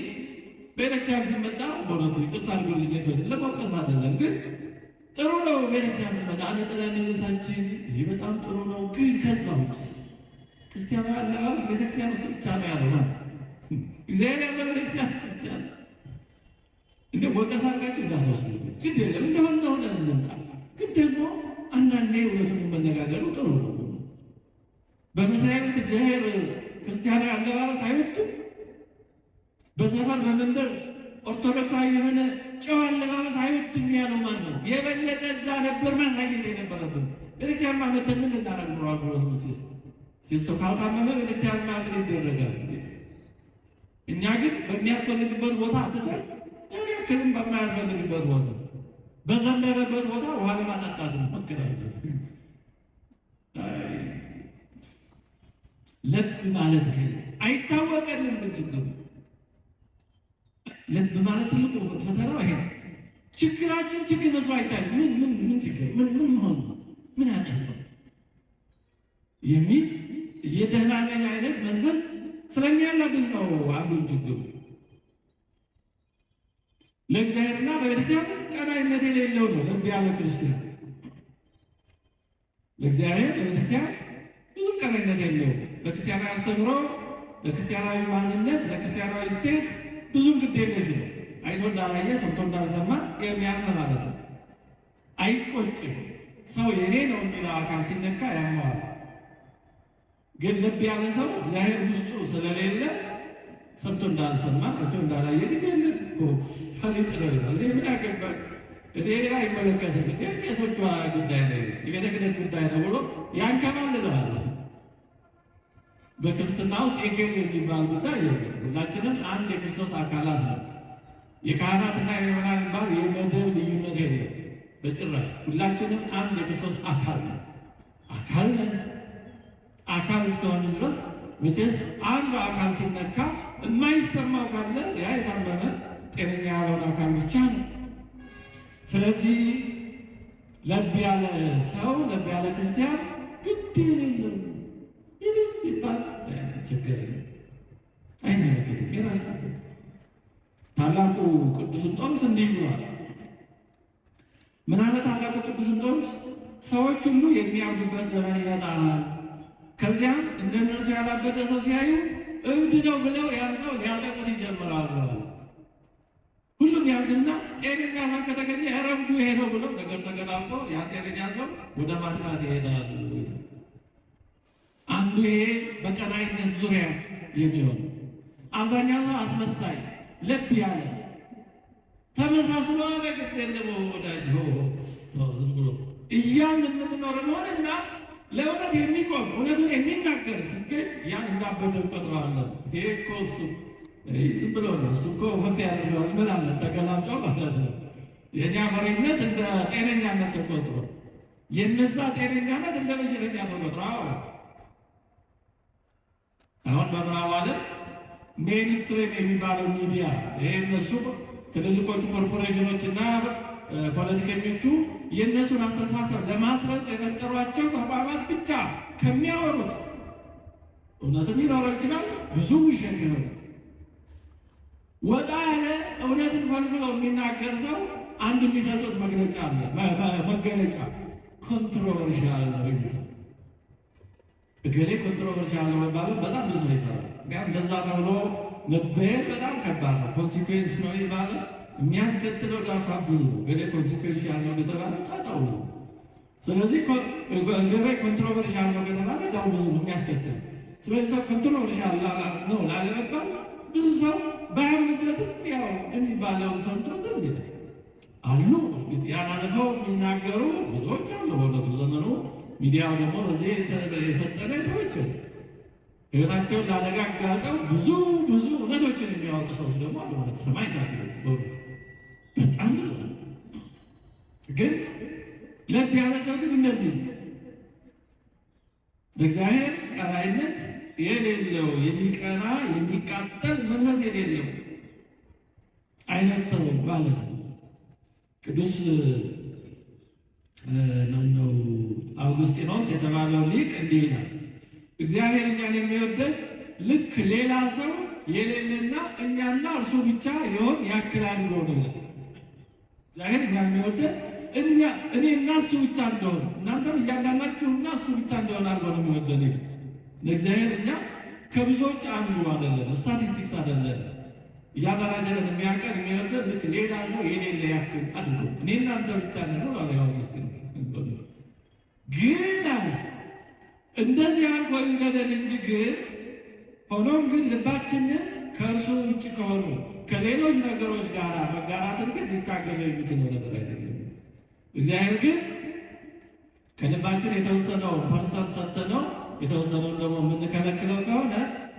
ቤተክርስቲያን ሲመጣ በእውነቱ ይቅርታ አድርጉልኝ ለመውቀስ አይደለም፣ ግን ጥሩ ነው። ቤተክርስቲያን ሲመጣ ነጠላ መልበሳችን ይህ በጣም ጥሩ ነው። ግን ከዛ ውጭስ ክርስቲያናዊ አለባበስ ቤተክርስቲያን ውስጥ ብቻ ነው ያለው ማለት እግዚአብሔር ያለ ቤተክርስቲያን ውስጥ ብቻ ነው። እንደ ወቀሳ አድርጋችሁ እንዳትወስዱ። ግድ የለም እንደሆነ እንምጣ። ግን ደግሞ አንዳንዴ እውነቱን መነጋገሩ ጥሩ ነው። በመስሪያ ቤት እግዚአብሔር ክርስቲያናዊ አለባበስ አይወድም። በሰፈር በመንደር ኦርቶዶክሳዊ የሆነ ጨዋ አለባበስ አይወድም ያለው ማን ነው? የበለጠ እዛ ነበር ማሳየት የነበረብን። ቤተክርስቲያን ማመተን ምን ልናደርግ ነው? አብሮስ ሰው ካልታመመ ቤተክርስቲያን ምን ይደረጋል? እኛ ግን በሚያስፈልግበት ቦታ አትተን ያን ያክልም በማያስፈልግበት ቦታ በዘነበበት ቦታ ውሃ ለማጠጣት እንሞክራለን። ልብ ማለት ይሄ አይታወቀንም። ግን ችግሩ ልብ ማለት ትልቁ ፈተናው ይሄ ችግራችን ችግር መስሎ አይታይም። ምን ችግር ምን ሆነ ምን አጠፋው የሚል የደህና ነኝ አይነት መንፈስ ስለሚያላብስ ነው አንዱን ችግሩ። ለእግዚአብሔርና ለቤተክርስቲያን ቀናይነት የሌለው ነው ልብ ያለ ክርስቲያን። ለእግዚአብሔር ለቤተክርስቲያን ብዙ ቀናይነት የለው። ለክርስቲያናዊ አስተምሮ፣ ለክርስቲያናዊ ማንነት፣ ለክርስቲያናዊ እሴት ብዙም ግድ የለሽ ነው። አይቶ እንዳላየ ሰምቶ እንዳልሰማ የሚያልፍ ማለት ነው። አይቆጭም። ሰው የኔ ነው የሚለው አካል ሲነካ ያመዋል። ግን ልብ ያለ ሰው እግዚአብሔር ውስጡ ስለሌለ ሰምቶ እንዳልሰማ አይቶ እንዳላየ ግን የለም ፈሊጥ ነው ይላል። ምን ያገባል እኔ አይመለከትም፣ ቄሶቿ ጉዳይ ነው የቤተ ክህነት ጉዳይ ነው ብሎ ያንከባልለዋል። በክርስትና ውስጥ ኤጌል የሚባል ጉዳይ የለም። ሁላችንም አንድ የክርስቶስ አካላት ነው። የካህናትና የምዕመናን የሚባል የመደብ ልዩነት የለም በጭራሽ። ሁላችንም አንድ የክርስቶስ አካል ነው። አካል ነን። አካል እስከሆነ ድረስ መቼስ አንዱ አካል ሲነካ የማይሰማው ካለ ያ የታመመ ጤነኛ ያልሆነ አካል ብቻ ነው። ስለዚህ ለብ ያለ ሰው ለብ ያለ ክርስቲያን ግድ የሌለው ይህም ይባል ችግር የለም፣ አይመለከትም። የራሱ ታላቁ ቅዱስ እንጦንስ እንዲህ ብሏል። ምን አለ ታላቁ ቅዱስ እንጦንስ? ሰዎች ሁሉ የሚያምኑበት ዘመን ይመጣል። ከዚያም እንደነርሱ ያላበደ ሰው ሲያዩ እብድ ነው ብለው ያን ሰው ሊያጠቁት ይጀምራሉ። ሁሉም ያብድና ጤነኛ ሰው ከተገኘ እረፍዱ ይሄ ነው ብለው ነገር ተገላብጦ ያን ጤነኛ ሰው ወደ ማጥቃት ይሄዳሉ። አንዱ ይሄ በቀናይነት ዙሪያ የሚሆን አብዛኛው ሰው አስመሳይ ለብ ያለ ተመሳስሎ ገደልሞ ወዳጅ ዝም ብሎ እያልን የምንኖር ነውና ለእውነት የሚቆም እውነቱን የሚናገር ሲገኝ ያን እንዳበደ እንቆጥረዋለን። ይሄ እኮ እሱ ዝም ብሎ ነው፣ እሱ እኮ ፈፍ ያደርገዋል እንላለን፣ ተገላምጦ ማለት ነው። የእኛ ፈሪነት እንደ ጤነኛነት ተቆጥሮ የነዛ ጤነኛነት እንደ በሽተኛ ተቆጥሮ አሁን በምዕራብ ዓለም ሜንስትሪም የሚባለው ሚዲያ ይሄ እነሱ ትልልቆቹ ኮርፖሬሽኖች እና ፖለቲከኞቹ የእነሱን አስተሳሰብ ለማስረጽ የፈጠሯቸው ተቋማት ብቻ ከሚያወሩት እውነትም ሊኖረው ይችላል፣ ብዙ ውሸት ይሆን ወጣ ያለ እውነትን ፈልፍለው የሚናገር ሰው አንድ የሚሰጡት መግለጫ አለ። መገለጫ ኮንትሮቨርሻል ነው ይሉታል። እገሌ ኮንትሮቨርሻል ነው መባሉ በጣም ብዙ ይፈራል። እንደዛ ተብሎ መበየን በጣም ከባድ ነው። ኮንሲኩዌንስ ነው ይባላል። የሚያስከትለው ዳፋ ብዙ ነው። ገሌ ኮንሲኩዌንሻል ነው ከተባለ ጣጣው ብዙ። ስለዚህ ገሌ ኮንትሮቨርሻል ነው ከተባለ ዳው ብዙ ነው የሚያስከትል። ስለዚህ ሰው ኮንትሮቨርሻል ነው ላለመባል ብዙ ሰው ባያምንበትም ያው የሚባለውን ሰምቶ ዝም ይላል አሉ። እርግጥ ያላለፈው የሚናገሩ ብዙዎች አሉ። በእውነቱ ዘመኑ ሚዲያው ደግሞ በዚህ የሰጠነ የተመቸ ሕይወታቸውን ላደጋ አጋልጠው ብዙ እውነቶችን የሚያወጡ ሰዎች ደግሞ አሉ። ማለት ሰማዕታት በእውነት በጣም ብዙ። ግን ለብ ያለ ሰው ግን እንደዚህ በእግዚአብሔር ቀናኢነት የሌለው የሚቀና የሚቃጠል መንፈስ የሌለው አይነት ሰው ማለት ነው። ቅዱስ ማነው አውግስጢኖስ የተባለው ሊቅ እንዲህ ይላል፣ እግዚአብሔር እኛን የሚወደን ልክ ሌላ ሰው የሌለና እኛና እርሱ ብቻ የሆን ያክል አድርጎ ነው ይላል። እግዚአብሔር እኛን የሚወደን እኔ እና እሱ ብቻ እንደሆን እናንተም እያንዳንዳችሁ እና እሱ ብቻ እንደሆን አድርጎ ነው የሚወደን ይላል። ለእግዚአብሔር እኛ ከብዙዎች አንዱ አይደለም፣ ስታቲስቲክስ አይደለም። እያንዳንዳችንን የሚያቀን የሚወደን ልክ ሌላ ሰው የሌለ ያክል አድርጎ እኔ እናንተ ብቻ ነው አለ አውግስጢኖስ። ግን አለ እንደዚህ አድርጎ ይውደደን እንጂ ግን ሆኖም ግን ልባችንን ከእርሱ ውጭ ከሆኑ ከሌሎች ነገሮች ጋር መጋራትን ግን ሊታገሰው የሚችለው ነገር አይደለም። እግዚአብሔር ግን ከልባችን የተወሰነውን ፐርሰንት ሰጥተነው የተወሰነውን ደግሞ የምንከለክለው ከሆነ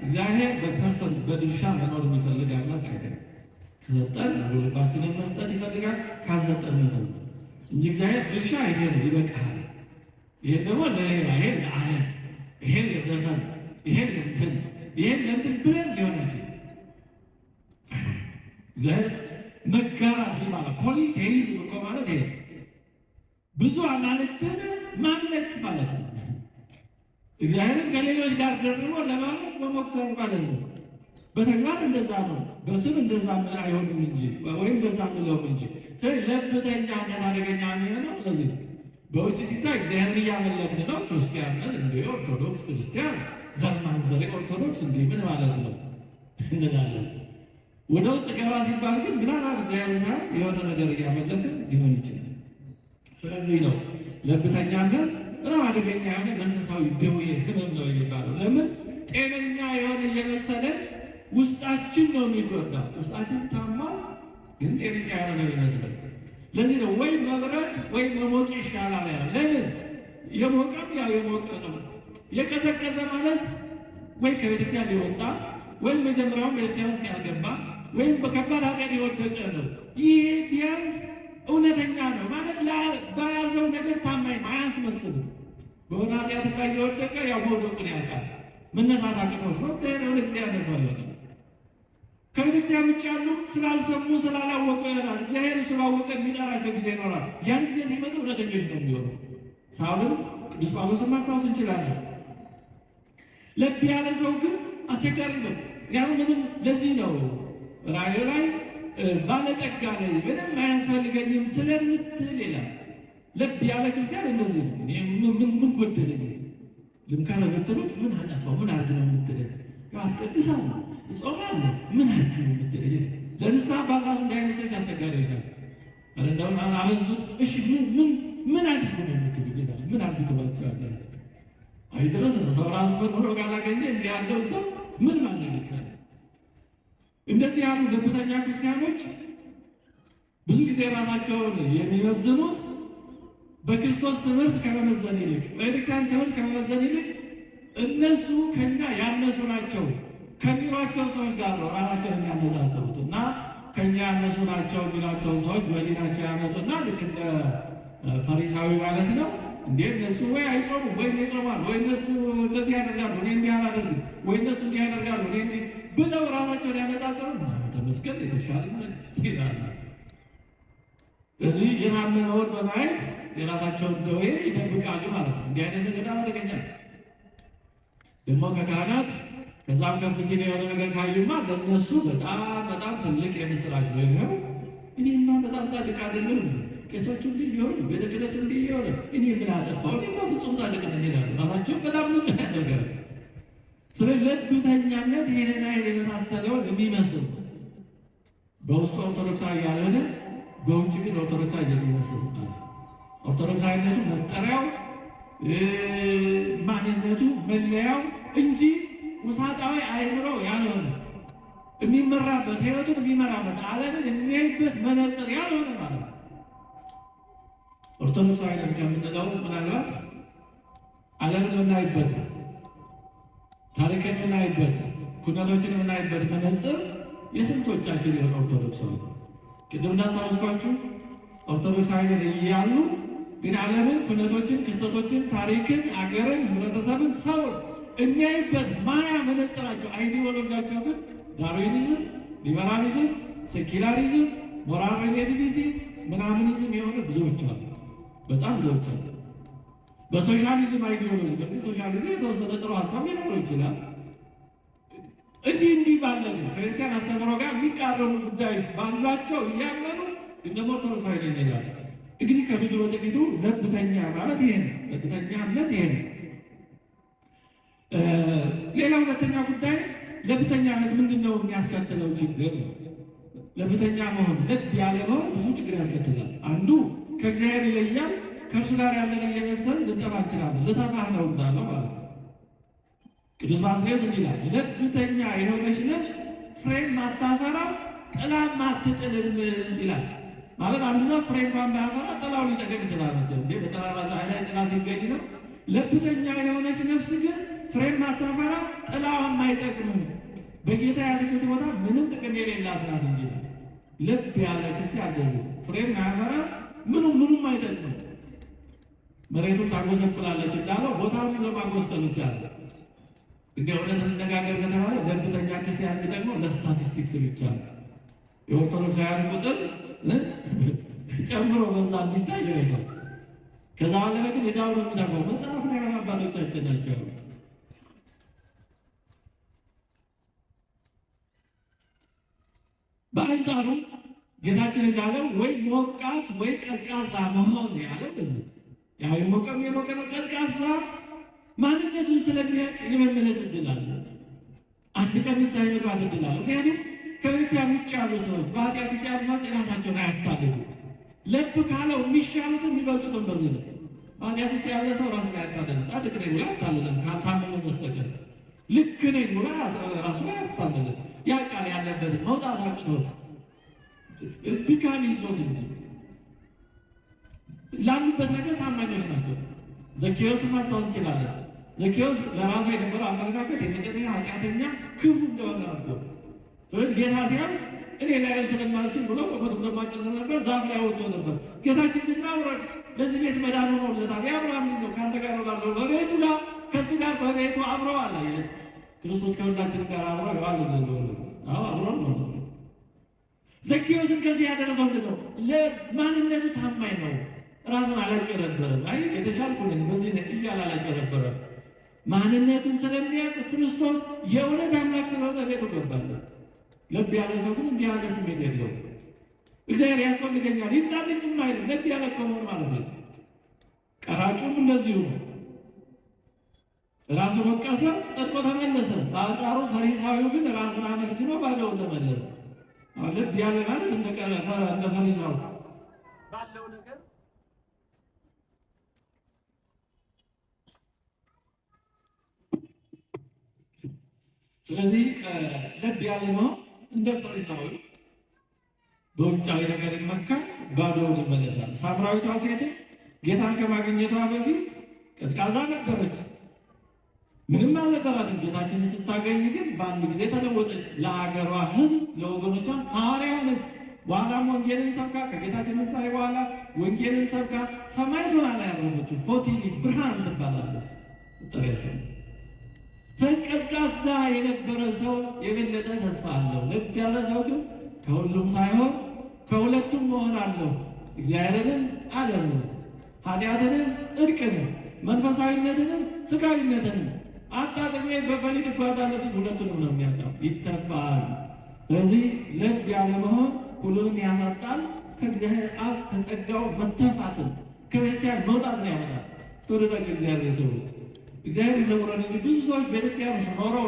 እግዚአብሔር በፐርሰንት በድርሻ መኖር የሚፈልግ አምላክ አይደለም። ከሰጠን ልባችንን መስጠት ይፈልጋል፣ ካልሰጠን መተው እንጂ እግዚአብሔር ድርሻ ይሄ ነው ይበቃል፣ ይሄን ደግሞ ለሌላ ይሄን ለዓለም ይሄን ለዘፈን ይሄን ለእንትን ይሄን ለእንትን ብለን ሊሆናችን እግዚአብሔር መጋራት ማለት ፖሊቴይዝም እኮ ማለት ይሄ ብዙ አማልክትን ማምለክ ማለት ነው። እግዚአብሔርን ከሌሎች ጋር ደርቦ ለማምለክ መሞከር ማለት ነው። በተግባር እንደዛ ነው፣ በስም እንደዛ አይሆንም እንጂ ወይም እንደዛ እንለውም እንጂ ለብተኛነት አደገኛ የሚሆነው ለዚህ ነው። በውጭ ሲታይ እግዚአብሔርን እያመለክን ነው፣ ክርስቲያን ነን እንደ ኦርቶዶክስ ክርስቲያን ዘር ማንዘሬ ኦርቶዶክስ እንዲህ ምን ማለት ነው እንላለን። ወደ ውስጥ ገባ ሲባል ግን ምናልባት እግዚአብሔር ሳይሆን የሆነ ነገር እያመለክን ሊሆን ይችላል። ስለዚህ ነው ለብተኛነት በጣም አደገኛ የሆነ መንፈሳዊ ደዌ ህመም ነው የሚባለው። ለምን ጤነኛ የሆነ እየመሰለን ውስጣችን ነው የሚጎዳው። ውስጣችን ታማ ግን ጤነኛ የሆነ ነው የሚመስለን። ለዚህ ነው ወይ መብረድ ወይ መሞቅ ይሻላል ያለ። ለምን የሞቀም ያው የሞቀ ነው። የቀዘቀዘ ማለት ወይ ከቤተክርስቲያን ሊወጣ ወይም መጀመሪያውን ቤተክርስቲያን ውስጥ ያልገባ ወይም በከባድ ኃጢአት የወደቀ ነው። ይህ ቢያንስ እውነተኛ ነው ማለት በያዘው ነገር ታማኝ ነው፣ አያስመስልም። በሆነ ኃጢአት ላይ የወደቀ ያው መውደቁን ያውቃል፣ መነሳት አቅቶት ነው። እግዚአብሔር የሆነ ጊዜ ያነሳው ይሆናል። ከቤተክርስቲያን ውጭ ያሉ ስላልሰሙ ስላላወቁ ይሆናል። እግዚአብሔር እሱ ባወቀ የሚጠራቸው ጊዜ ይኖራል። ያን ጊዜ ሲመጡ እውነተኞች ነው የሚሆኑት። ሳውልን ቅዱስ ጳውሎስን ማስታወስ እንችላለን። ለብ ያለ ሰው ግን አስቸጋሪ ነው። ምክንያቱም ምንም ለዚህ ነው ራእዩ ላይ ባለጠጋ ነኝ ምንም አያስፈልገኝም ስለምትል ይላል። ለብ ያለ ክርስቲያን እንደዚህ ነው። ምን ጎደለኝ ልምከረ ብትሉት ምን አጠፋው ምን አድርግ ነው የምትለኝ? አስቀድሳለሁ እጾማለሁ ምን አድርግ ነው የምትለኝ? ለንስሐ አባት ራሱ እንዲህ አይነት ሰዎች አስቸጋሪዎች ናቸው። እንደውም አበዙት። እሺ ምን አድርግ ነው የምትሉኝ ይላል። ምን አድርግ ትሏቸዋላችሁ? አይድረስ ነው ሰው ራሱ በኖሮ ካላገኘ እንዲህ ያለው ሰው ምን ማድረግ ይቻላል? እንደዚህ ያሉ ለብተኛ ክርስቲያኖች ብዙ ጊዜ ራሳቸውን የሚመዝኑት በክርስቶስ ትምህርት ከመመዘን ይልቅ በቤተክርስቲያን ትምህርት ከመመዘን ይልቅ እነሱ ከኛ ያነሱ ናቸው ከሚሏቸው ሰዎች ጋር ነው ራሳቸውን የሚያነጻጽሩት። እና ከኛ ያነሱ ናቸው የሚሏቸውን ሰዎች በሊናቸው ያመጡና ልክ እንደ ፈሪሳዊ ማለት ነው። እንዴ እነሱ ወይ አይጾሙም ወይ ይጾማሉ፣ ወይ እነሱ እንደዚህ ያደርጋሉ እኔ እንዲህ አላደርግም፣ ወይ እነሱ እንዲህ ያደርጋሉ እኔ እንዲህ ብለው ራሳቸውን ያነጻጽሩ። ተመስገን የተሻለ ይላሉ። እዚህ የታመመውን በማየት የራሳቸውን ደዌ ይደብቃሉ ማለት ነው። እንዲህ አይነት በጣም አደገኛ ነው። ደግሞ ከካህናት ከዛም ከፍ ሲል የሆነ ነገር ካዩማ ለእነሱ በጣም ትልቅ የምስራች ነው። ይኸው እኔማ በጣም ጻድቅ አይደለሁም፣ ቄሶቹ እንዲህ እየሆኑ ቤተ ክህነቱ እንዲህ እየሆነ እኔ ምን አጠፋሁ? እኔማ ፍጹም ጻድቅ ነኝ ይላሉ። ራሳቸውን በጣም ንጹሕ ያደርጋሉ። ስለ ለብተኛነት ይህንን አይነት የመሳሰለውን የሚመስል በውስጡ ኦርቶዶክሳዊ ያልሆነ በውጭ ግን ኦርቶዶክሳዊ የሚመስል ማለት ነው። ኦርቶዶክሳዊነቱ መጠሪያው ማንነቱ መለያው እንጂ ውሳጣዊ አእምሮ ያልሆነ የሚመራበት ሕይወቱን የሚመራበት ዓለምን የሚያይበት መነጽር ያልሆነ ማለት ነው። ኦርቶዶክሳዊ ነን ከምንለው ምናልባት ዓለምን የምናይበት ታሪክን የምናይበት ኩነቶችን የምናይበት መነጽር የስንቶቻችን የሆነ ኦርቶዶክሳዊ ቅድም እንዳስታወስኳችሁ ኦርቶዶክሳዊ ነን እያሉ ግን ዓለምን፣ ኩነቶችን፣ ክስተቶችን፣ ታሪክን፣ አገርን፣ ህብረተሰብን፣ ሰውን የሚያይበት ማያ መነጽራቸው አይዲዮሎጂያቸው ግን ዳርዊኒዝም፣ ሊበራሊዝም፣ ሴኪላሪዝም፣ ሞራል ሪሌቲቪቲ ምናምኒዝም የሆነ ብዙዎች አሉ። በጣም ብዙዎች አሉ። በሶሻሊዝም አይዲዮሎጂ በዚህ ሶሻሊዝም የተወሰነ ጥሩ ሀሳብ ሊኖረው ይችላል። እንዲህ ባለ ግን ከቤተክርስቲያን አስተምህሮ ጋር የሚቃረኑ ጉዳዮች ባሏቸው እያመኑ ግን ደግሞ ኦርቶዶክሳዊ ነን ይላሉ። እንግዲህ ከብዙ በጥቂቱ ለብተኛ ማለት ይሄ ነው። ለብተኛነት ይሄ ነው። ሌላ ሁለተኛ ጉዳይ ለብተኛነት ምንድን ነው የሚያስከትለው ችግር? ለብተኛ መሆን ለብ ያለ መሆን ብዙ ችግር ያስከትላል። አንዱ ከእግዚአብሔር ይለያል። ከእርሱ ጋር ያለን እየመሰል ልንጠፋ እንችላለን። ልጠፋህ ነው እንዳለው ማለት ነው። ቅዱስ ባስልዮስ እንዲህ ይላል፣ ለብተኛ የሆነች ነፍስ ፍሬን ማታፈራ ጥላን ማትጥልም ይላል። ማለት አንድ ዛፍ ፍሬ እንኳን ባያፈራ ጥላው ሊጠቅም ይችላል። እንዴ በጠራራ ፀሐይ ላይ ጥላ ሲገኝ ነው። ለብተኛ የሆነች ነፍስ ግን ፍሬን ማታፈራ ጥላዋም አይጠቅምም፣ በጌታ የአትክልት ቦታ ምንም ጥቅም የሌላት ናት እንጂ። ልብ ያለ ክርስቲያን እንደዚህ ፍሬን ማያፈራ ምኑም አይጠቅምም። መሬቱን ታጎሰቁላለች እንዳለው ቦታውን ይዞ ማጎስቀል ይቻላል። እንደ እውነት እንነጋገር ከተባለ ለብተኛ ክርስቲያን የሚጠቅመው ለስታቲስቲክስ ብቻ ነው። የኦርቶዶክሳውያን ቁጥር ጨምሮ በዛ እንዲታይ ይረዳል። ከዛ ባለፈ ግን ዕዳው ነው የሚተርፈው። መጽሐፍ ነው ያሉ አባቶቻችን ናቸው ያሉት። በአንጻሩ ጌታችን እንዳለው ወይ ሞቃት ወይ ቀዝቃዛ መሆን ያለው እዚህ ያው የሞቀም የሞቀ ነው። ቀዝቃዛ ማንነቱን ስለሚያውቅ የመመለስ እድል አለ። አንድ ቀን ንስሐ የመግባት እድል አለ። ምክንያቱም ከቤተክርስቲያን ውጭ ያሉ ሰዎች፣ በኃጢአት ውጭ ያሉ ሰዎች ራሳቸውን አያታልሉ። ልብ ካለው የሚሻሉትም የሚበልጡትም በዚህ ነው። በኃጢአት ውስጥ ያለ ሰው ራሱን አያታልልም። ጻድቅ ነኝ ብሎ አያታልልም ካልታመመ በስተቀር። ልክ ነኝ ብሎ ራሱን አያታልልም። ያ ቃል ያለበትን መውጣት አቅቶት ድካም ይዞት እንጂ ላሉበት ነገር ታማኞች ናቸው። ዘኬዎስን ማስታወስ እንችላለን። ዘኬዎስ ለራሱ የነበረው አመለካከት የመጨረሻ ኃጢአተኛ ክፉ እንደሆነ ነበር። ስለዚህ ጌታ ሲያልፍ እኔ ላይ ስለማልችል ብሎ ቆመቱ እንደማጭር ስለነበር ዛፍ ላይ ወጥቶ ነበር። ጌታችን ግን አውረድ፣ ለዚህ ቤት መዳን ሆኖለታል፣ የአብርሃም ልጅ ነው፣ ከአንተ ጋር እሆናለሁ፣ በቤቱ ጋር ከእሱ ጋር በቤቱ አብረው አለ። ክርስቶስ ከሁላችን ጋር አብረው ይዋልልን። አብረው ነው። ዘኬዎስን ከዚህ ያደረሰው ምንድን ነው? ለማንነቱ ታማኝ ነው። ራሱን አላጭበረበረም። አይ የተሻልኩ ነኝ በዚህ እያለ አላጭበረበረም። ማንነቱን ስለሚያውቅ ክርስቶስ የእውነት አምላክ ስለሆነ ቤቱ ገባለት። ልብ ያለ ሰው ግን እንዲህ ያለ ስሜት የለውም። እግዚአብሔር ያስፈልገኛል ይምጣልኝም አይልም። ልብ ያለ ከመሆን ማለት ነው። ቀራጩም እንደዚሁ ነው። ራሱን ወቀሰ፣ ጽድቆ ተመለሰ። በአንጻሩ ፈሪሳዊው ግን ራሱን አመስግኖ ባዶውን ተመለሰ። ልብ ያለ ማለት እንደ ፈሪሳው ባለው ነገር ስለዚህ ልብ ያለ ነው። እንደ ፈሪሳዊ በውጫዊ ነገር ይመካል፣ ባዶውን ይመለሳል። ሳምራዊቷ ሴት ጌታን ከማግኘቷ በፊት ቀዝቃዛ ነበረች፣ ምንም አልነበራትም። ጌታችንን ስታገኝ ግን በአንድ ጊዜ ተለወጠች። ለሀገሯ ሕዝብ ለወገኖቿ ሐዋርያ ሆነች። በኋላም ወንጌልን ሰብካ ከጌታችን ትንሣኤ በኋላ ወንጌልን ሰብካ ሰማዕት ሆና ነው ያረፈችው። ፎቲኒ ብርሃን ትባላለች። ጥሬ ሰው ቀዝቃዛ የነበረ ሰው የበለጠ ተስፋ አለው። ልብ ያለ ሰው ግን ከሁሉም ሳይሆን ከሁለቱም መሆን አለው። እግዚአብሔርንም ዓለምንም፣ ኃጢአትንም ጽድቅንም፣ መንፈሳዊነትንም ስጋዊነትንም አጣጥሜ በፈሊጥ እጓዛለሁ ሲል ሁለቱንም ነው የሚያጣው፣ ይተፋል። ስለዚህ ልብ ያለ መሆን ሁሉንም ያሳጣል። ከእግዚአብሔር አፍ ከጸጋው መተፋትን ከቤተክርስቲያን መውጣትን ያመጣል። ተወደዳቸው እግዚአብሔር ሰዎች እግዚአብሔር ይሰውረን እንጂ ብዙ ሰዎች ቤተክርስቲያን ውስጥ ኖረው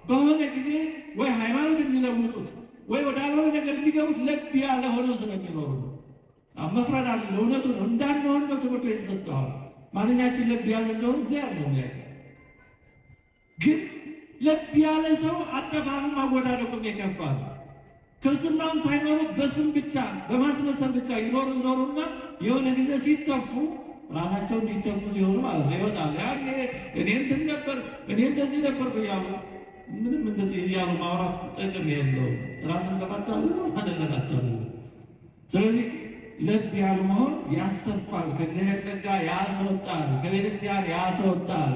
በሆነ ጊዜ ወይ ሃይማኖት የሚለውጡት ወይ ወዳልሆነ ነገር የሚገቡት ልብ ያለ ሆነው ስለሚኖሩ ነው። መፍረድ አለ። እውነቱ ነው። እንዳንሆን ነው ትምህርቱ የተሰጠው። ማንኛችን ልብ ያለ እንደሆን እግዚአብሔር ነው የሚያውቀው። ግን ልብ ያለ ሰው አጠፋፉም አወዳደቁም የከፋ ነው። ክርስትናውን ሳይኖሩ በስም ብቻ በማስመሰል ብቻ ይኖሩና የሆነ ጊዜ ሲተፉ ራሳቸው እንዲተፉ ሲሆኑ ማለት ነው ይወጣል። ያኔ እኔ እንትን ነበር እኔ እንደዚህ ነበርኩ እያሉ ምንም እንደዚህ እያሉ ማውራት ጥቅም የለውም። ራስን ለማታለል ነው ማለት ለማታለል። ስለዚህ ልብ ያሉ መሆን ያስተፋል፣ ከእግዚአብሔር ጸጋ ያስወጣል፣ ከቤተክርስቲያን ያስወጣል፣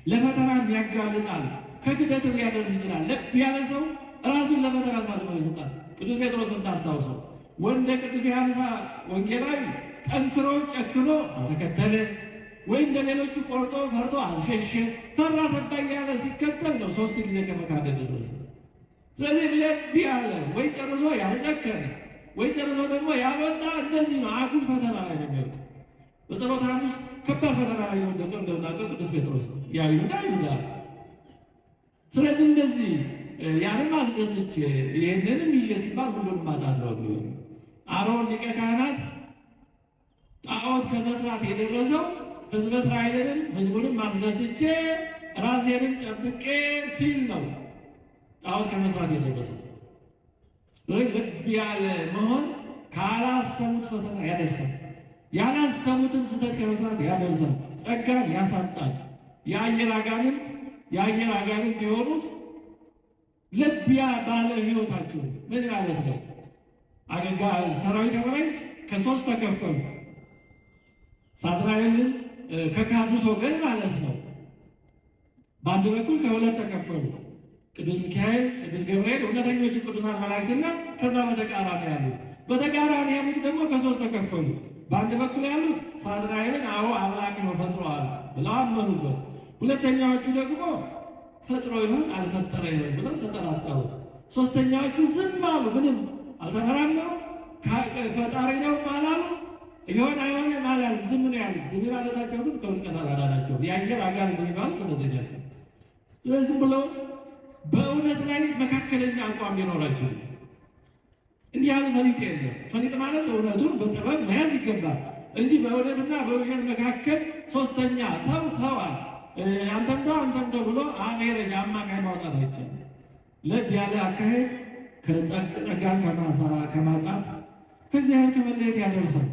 ለፈተናም ያጋልጣል፣ ከክደትም ሊያደርስ ይችላል። ልብ ያለ ሰው ራሱን ለፈተና አሳልፎ ይሰጣል። ቅዱስ ጴጥሮስ እንዳስታውሶ ወንደ ቅዱስ ዮሐንስ ወንጌላዊ ጠንክሮ ጨክኖ አልተከተለ፣ ወይ እንደ ሌሎቹ ቆርጦ ፈርቶ አልሸሸ። ፈራ ተባ እያለ ሲከተል ነው 3 ጊዜ ከመካደ ደረሰ። ስለዚህ ልብ ያለ ወይ ጨርሶ ያልጨከነ ወይ ጨርሶ ደግሞ ያልወጣ እንደዚህ ነው። አጉል ፈተና ላይ ነው የሚወድቁ። በጸሎተ ሐሙስ ከባድ ፈተና ላይ የወደቀው እንደምናውቀው ቅዱስ ጴጥሮስ ያ ይሁዳ። ስለዚህ እንደዚህ ያንም አስደስቼ ይህንንም ይዤ ሲባል ሁሉንም ማጣት ነው የሚሆን። አሮን ሊቀ ካህናት ጣዖት ከመስራት የደረሰው ሕዝበ እስራኤልንም ሕዝቡንም አስደስቼ ራሴንም ጠብቄ ሲል ነው ጣዖት ከመስራት የደረሰው። ልብ ያለ መሆን ካላሰቡት ፈተና ያደርሳል። ያላሰቡትን ስህተት ከመስራት ያደርሳል። ጸጋን ያሳጣል። የአየር አጋንንት የሆኑት ልብ ባለ ሕይወታቸው ምን ማለት ነው? ሰራዊተ መላእክት ከ3 ተከፈሉ። ሳጥናኤልን ከካዱት ወገን ማለት ነው። በአንድ በኩል ከ2 ተከፈሉ። ቅዱስ ሚካኤል፣ ቅዱስ ገብርኤል እውነተኞቹ ቅዱሳን መላእክትና ከዛ በተቃራኒ ያሉት። በተቃራኒ ያሉት ደግሞ ከ3 ተከፈሉ። በአንድ በኩል ያሉት ሳጥናኤልን አዎ አምላክ ነው ፈጥሯል ብለው አመኑበት። ሁለተኛዎቹ ደግሞ ፈጥሮ ይሆን አልፈጠረ ይሆን ብለው ተጠራጠሩ። ሶስተኛዎቹ ዝም አሉ፣ ምንም አልተመራመሩ። ፈጣሪ ነው አላሉ፣ ይሆን አይሆንም አላሉ፣ ዝም ነው ያሉት። ዝም ማለታቸው ግን ከውድቀት አላዳናቸው። የአየር አጋንንት የሚባሉት እነዚህ ናቸው። ስለዚህ ዝም ብለው በእውነት ላይ መካከለኛ አቋም ሊኖራችሁ እንዲህ ያለ ፈሊጥ የለም። ፈሊጥ ማለት እውነቱን በጥበብ መያዝ ይገባል እንጂ በእውነትና በውሸት መካከል ሶስተኛ ተዋል አንተም ተው ብሎ አሜረጅ አማካይ ማውጣት አይቻልም። ለብ ያለ አካሄድ ከጸጋን ከማጣት ከእግዚአብሔር ከመለየት ያደርሳል።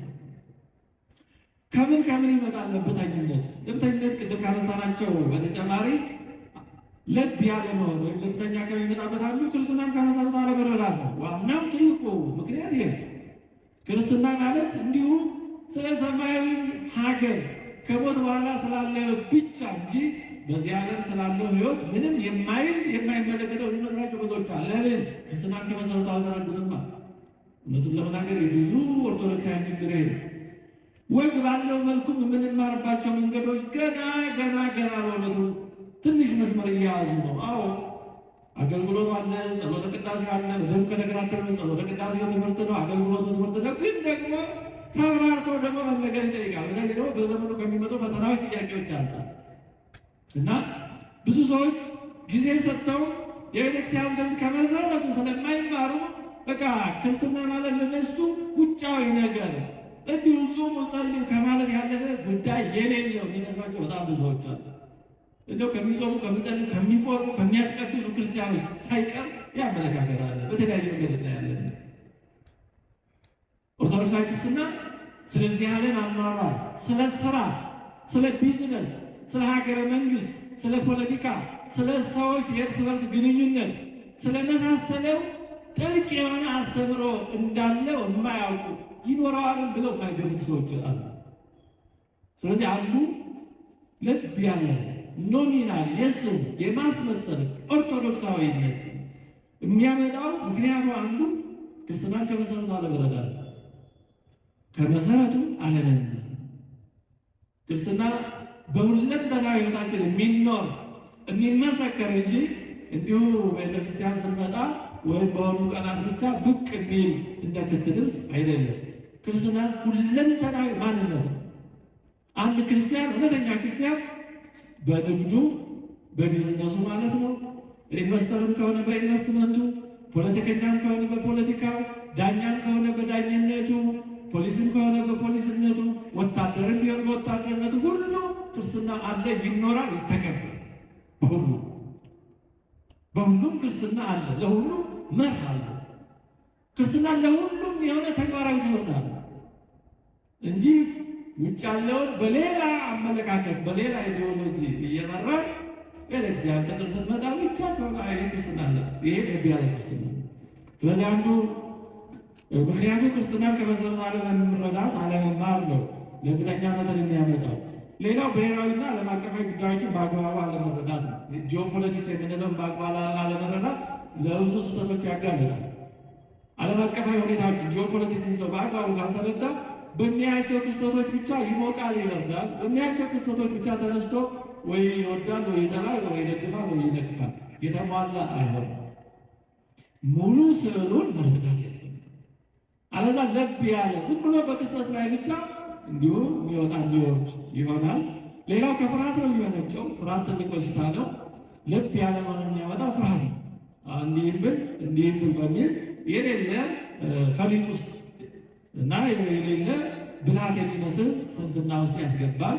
ከምን ይመጣል? ለብተኝነት ቅድም ካነሳናቸው በተጨማሪ ለብ ያለ መሆን ወይም ለብተኛ ከሚመጣበት አንዱ ክርስትናን ከመሰረቱ አለመረዳት ነው። ዋናው ትልቁ ምክንያት ይሄ ክርስትና ማለት እንዲሁ ስለ ሰማያዊ ሀገር ከሞት በኋላ ስላለው ብቻ እንጂ በዚህ ዓለም ስላለው ሕይወት ምንም የማይመለከተው ሊመስላቸው ብዙዎች አለ። ለምን? ክርስትናን ከመሰረቱ አልተረዱትማ። እውነቱን ለመናገር የብዙ ኦርቶዶክሳውያን ችግር ይሄ ነው። ወግ ባለው መልኩም የምንማርባቸው መንገዶች ገና በእውነቱ ትንሽ መስመር እየያዙ ነው። አዎ አገልግሎቱ አለ፣ ጸሎተ ቅዳሴ አለ። በደንብ ከተከታተሉ ጸሎተ ቅዳሴው ትምህርት ነው፣ አገልግሎቱ ትምህርት ነው። ግን ደግሞ ተብራርቶ ደግሞ መነገር ይጠይቃል። በተለይ ደግሞ በዘመኑ ከሚመጡ ፈተናዎች፣ ጥያቄዎች አንጻር እና ብዙ ሰዎች ጊዜ ሰጥተው የቤተክርስቲያን ትምህርት ከመሰረቱ ስለማይማሩ በቃ ክርስትና ማለት ለነሱ ውጫዊ ነገር እንዲሁ ጾሙ ጸልዩ ከማለት ያለፈ ጉዳይ የሌለው የሚመስላቸው በጣም ብዙ ሰዎች አሉ። እንደው ከሚጾሙ ከሚጸልዩ ከሚቆርቡ ከሚያስቀድሱ ክርስቲያኖች ሳይቀር ያመለካከት አለ። በተለያየ መንገድ እናያለን። ኦርቶዶክሳዊ ክርስትና ስለዚህ ዓለም አኗኗር፣ ስለ ስራ፣ ስለ ቢዝነስ፣ ስለ ሀገረ መንግስት፣ ስለ ፖለቲካ፣ ስለ ሰዎች የእርስ በርስ ግንኙነት ስለመሳሰለው ጥልቅ የሆነ አስተምሮ እንዳለው የማያውቁ ይኖረዋልም ብለው የማይገቡት ሰዎች አሉ። ስለዚህ አንዱ ለብ ያለ ኖሚናል የስም የማስመሰል ኦርቶዶክሳዊነት የሚያመጣው ምክንያቱ አንዱ ክርስትናን ከመሰረቱ አለመረዳት፣ ከመሰረቱ አለመማር። ክርስትና በሁለንተናዊ ሕይወታችን የሚኖር የሚመሰከር እንጂ እንዲሁ ቤተክርስቲያን ስንመጣ ወይም በሆኑ ቀናት ብቻ ብቅ የሚል እንደ ክት ልብስ አይደለም። ክርስትና ሁለንተናዊ ማንነት ነው። አንድ ክርስቲያን እውነተኛ ክርስቲያን በንግዱ በቢዝነሱ ማለት ነው፣ ኢንቨስተርም ከሆነ በኢንቨስትመንቱ፣ ፖለቲከኛም ከሆነ በፖለቲካው፣ ዳኛም ከሆነ በዳኝነቱ፣ ፖሊስም ከሆነ በፖሊስነቱ፣ ወታደርም ቢሆን በወታደርነቱ ሁሉ ክርስትና አለ፣ ይኖራል፣ ይተከበር። በሁሉም ክርስትና አለ፣ ለሁሉም መርህ አለ። ክርስትና ለሁሉም የሆነ ተግባራዊ ትምህርት አለ እንጂ ውጭ ያለውን በሌላ አመለካከት በሌላ ኢዲዮሎጂ እየመራ ቤተክርስቲያን ቅጥር ስንመጣ ብቻ ከሆነ ይሄ ክርስትና አለ፣ ይሄ ለብ ያለ ክርስትና። ስለዚህ አንዱ ምክንያቱ ክርስትናን ከመሰረቱ አለመረዳት አለመማር ነው ለብተኛነትን የሚያመጣው። ሌላው ብሔራዊና ዓለም አቀፋዊ ጉዳዮችን በአግባቡ አለመረዳት ነው። ጂኦፖለቲክስ የምንለውን በአግባቡ አለመረዳት ለብዙ ስህተቶች ያጋልጣል። ዓለም አቀፋዊ ሁኔታዎችን ጂኦፖለቲክስ ሰው በአግባቡ ካልተረዳ በሚያያቸው ክስተቶች ብቻ ይሞቃል፣ ይበርዳል። በሚያያቸው ክስተቶች ብቻ ተነስቶ ወይ ይወዳል፣ ወይ ይጠላል፣ ወይ ይደግፋል፣ ወይ ይነቅፋል። የተሟላ አይሆንም። ሙሉ ስዕሉን መረዳት ያስፈልጋል። አለዛ ለብ ያለ ዝም ብሎ በክስተት ላይ ብቻ እንዲሁ የሚወጣ የሚወርድ ይሆናል። ሌላው ከፍርሃት ነው የሚመነጨው። ፍርሃት ትልቅ በሽታ ነው። ልብ ያለ መሆኑን የሚያመጣው ፍርሃት ነው። እንዲህም ብል በሚል የሌለ ፈሊጥ ውስጥ እና የሌለ ብልሃት የሚመስል ስንፍና ውስጥ ያስገባል።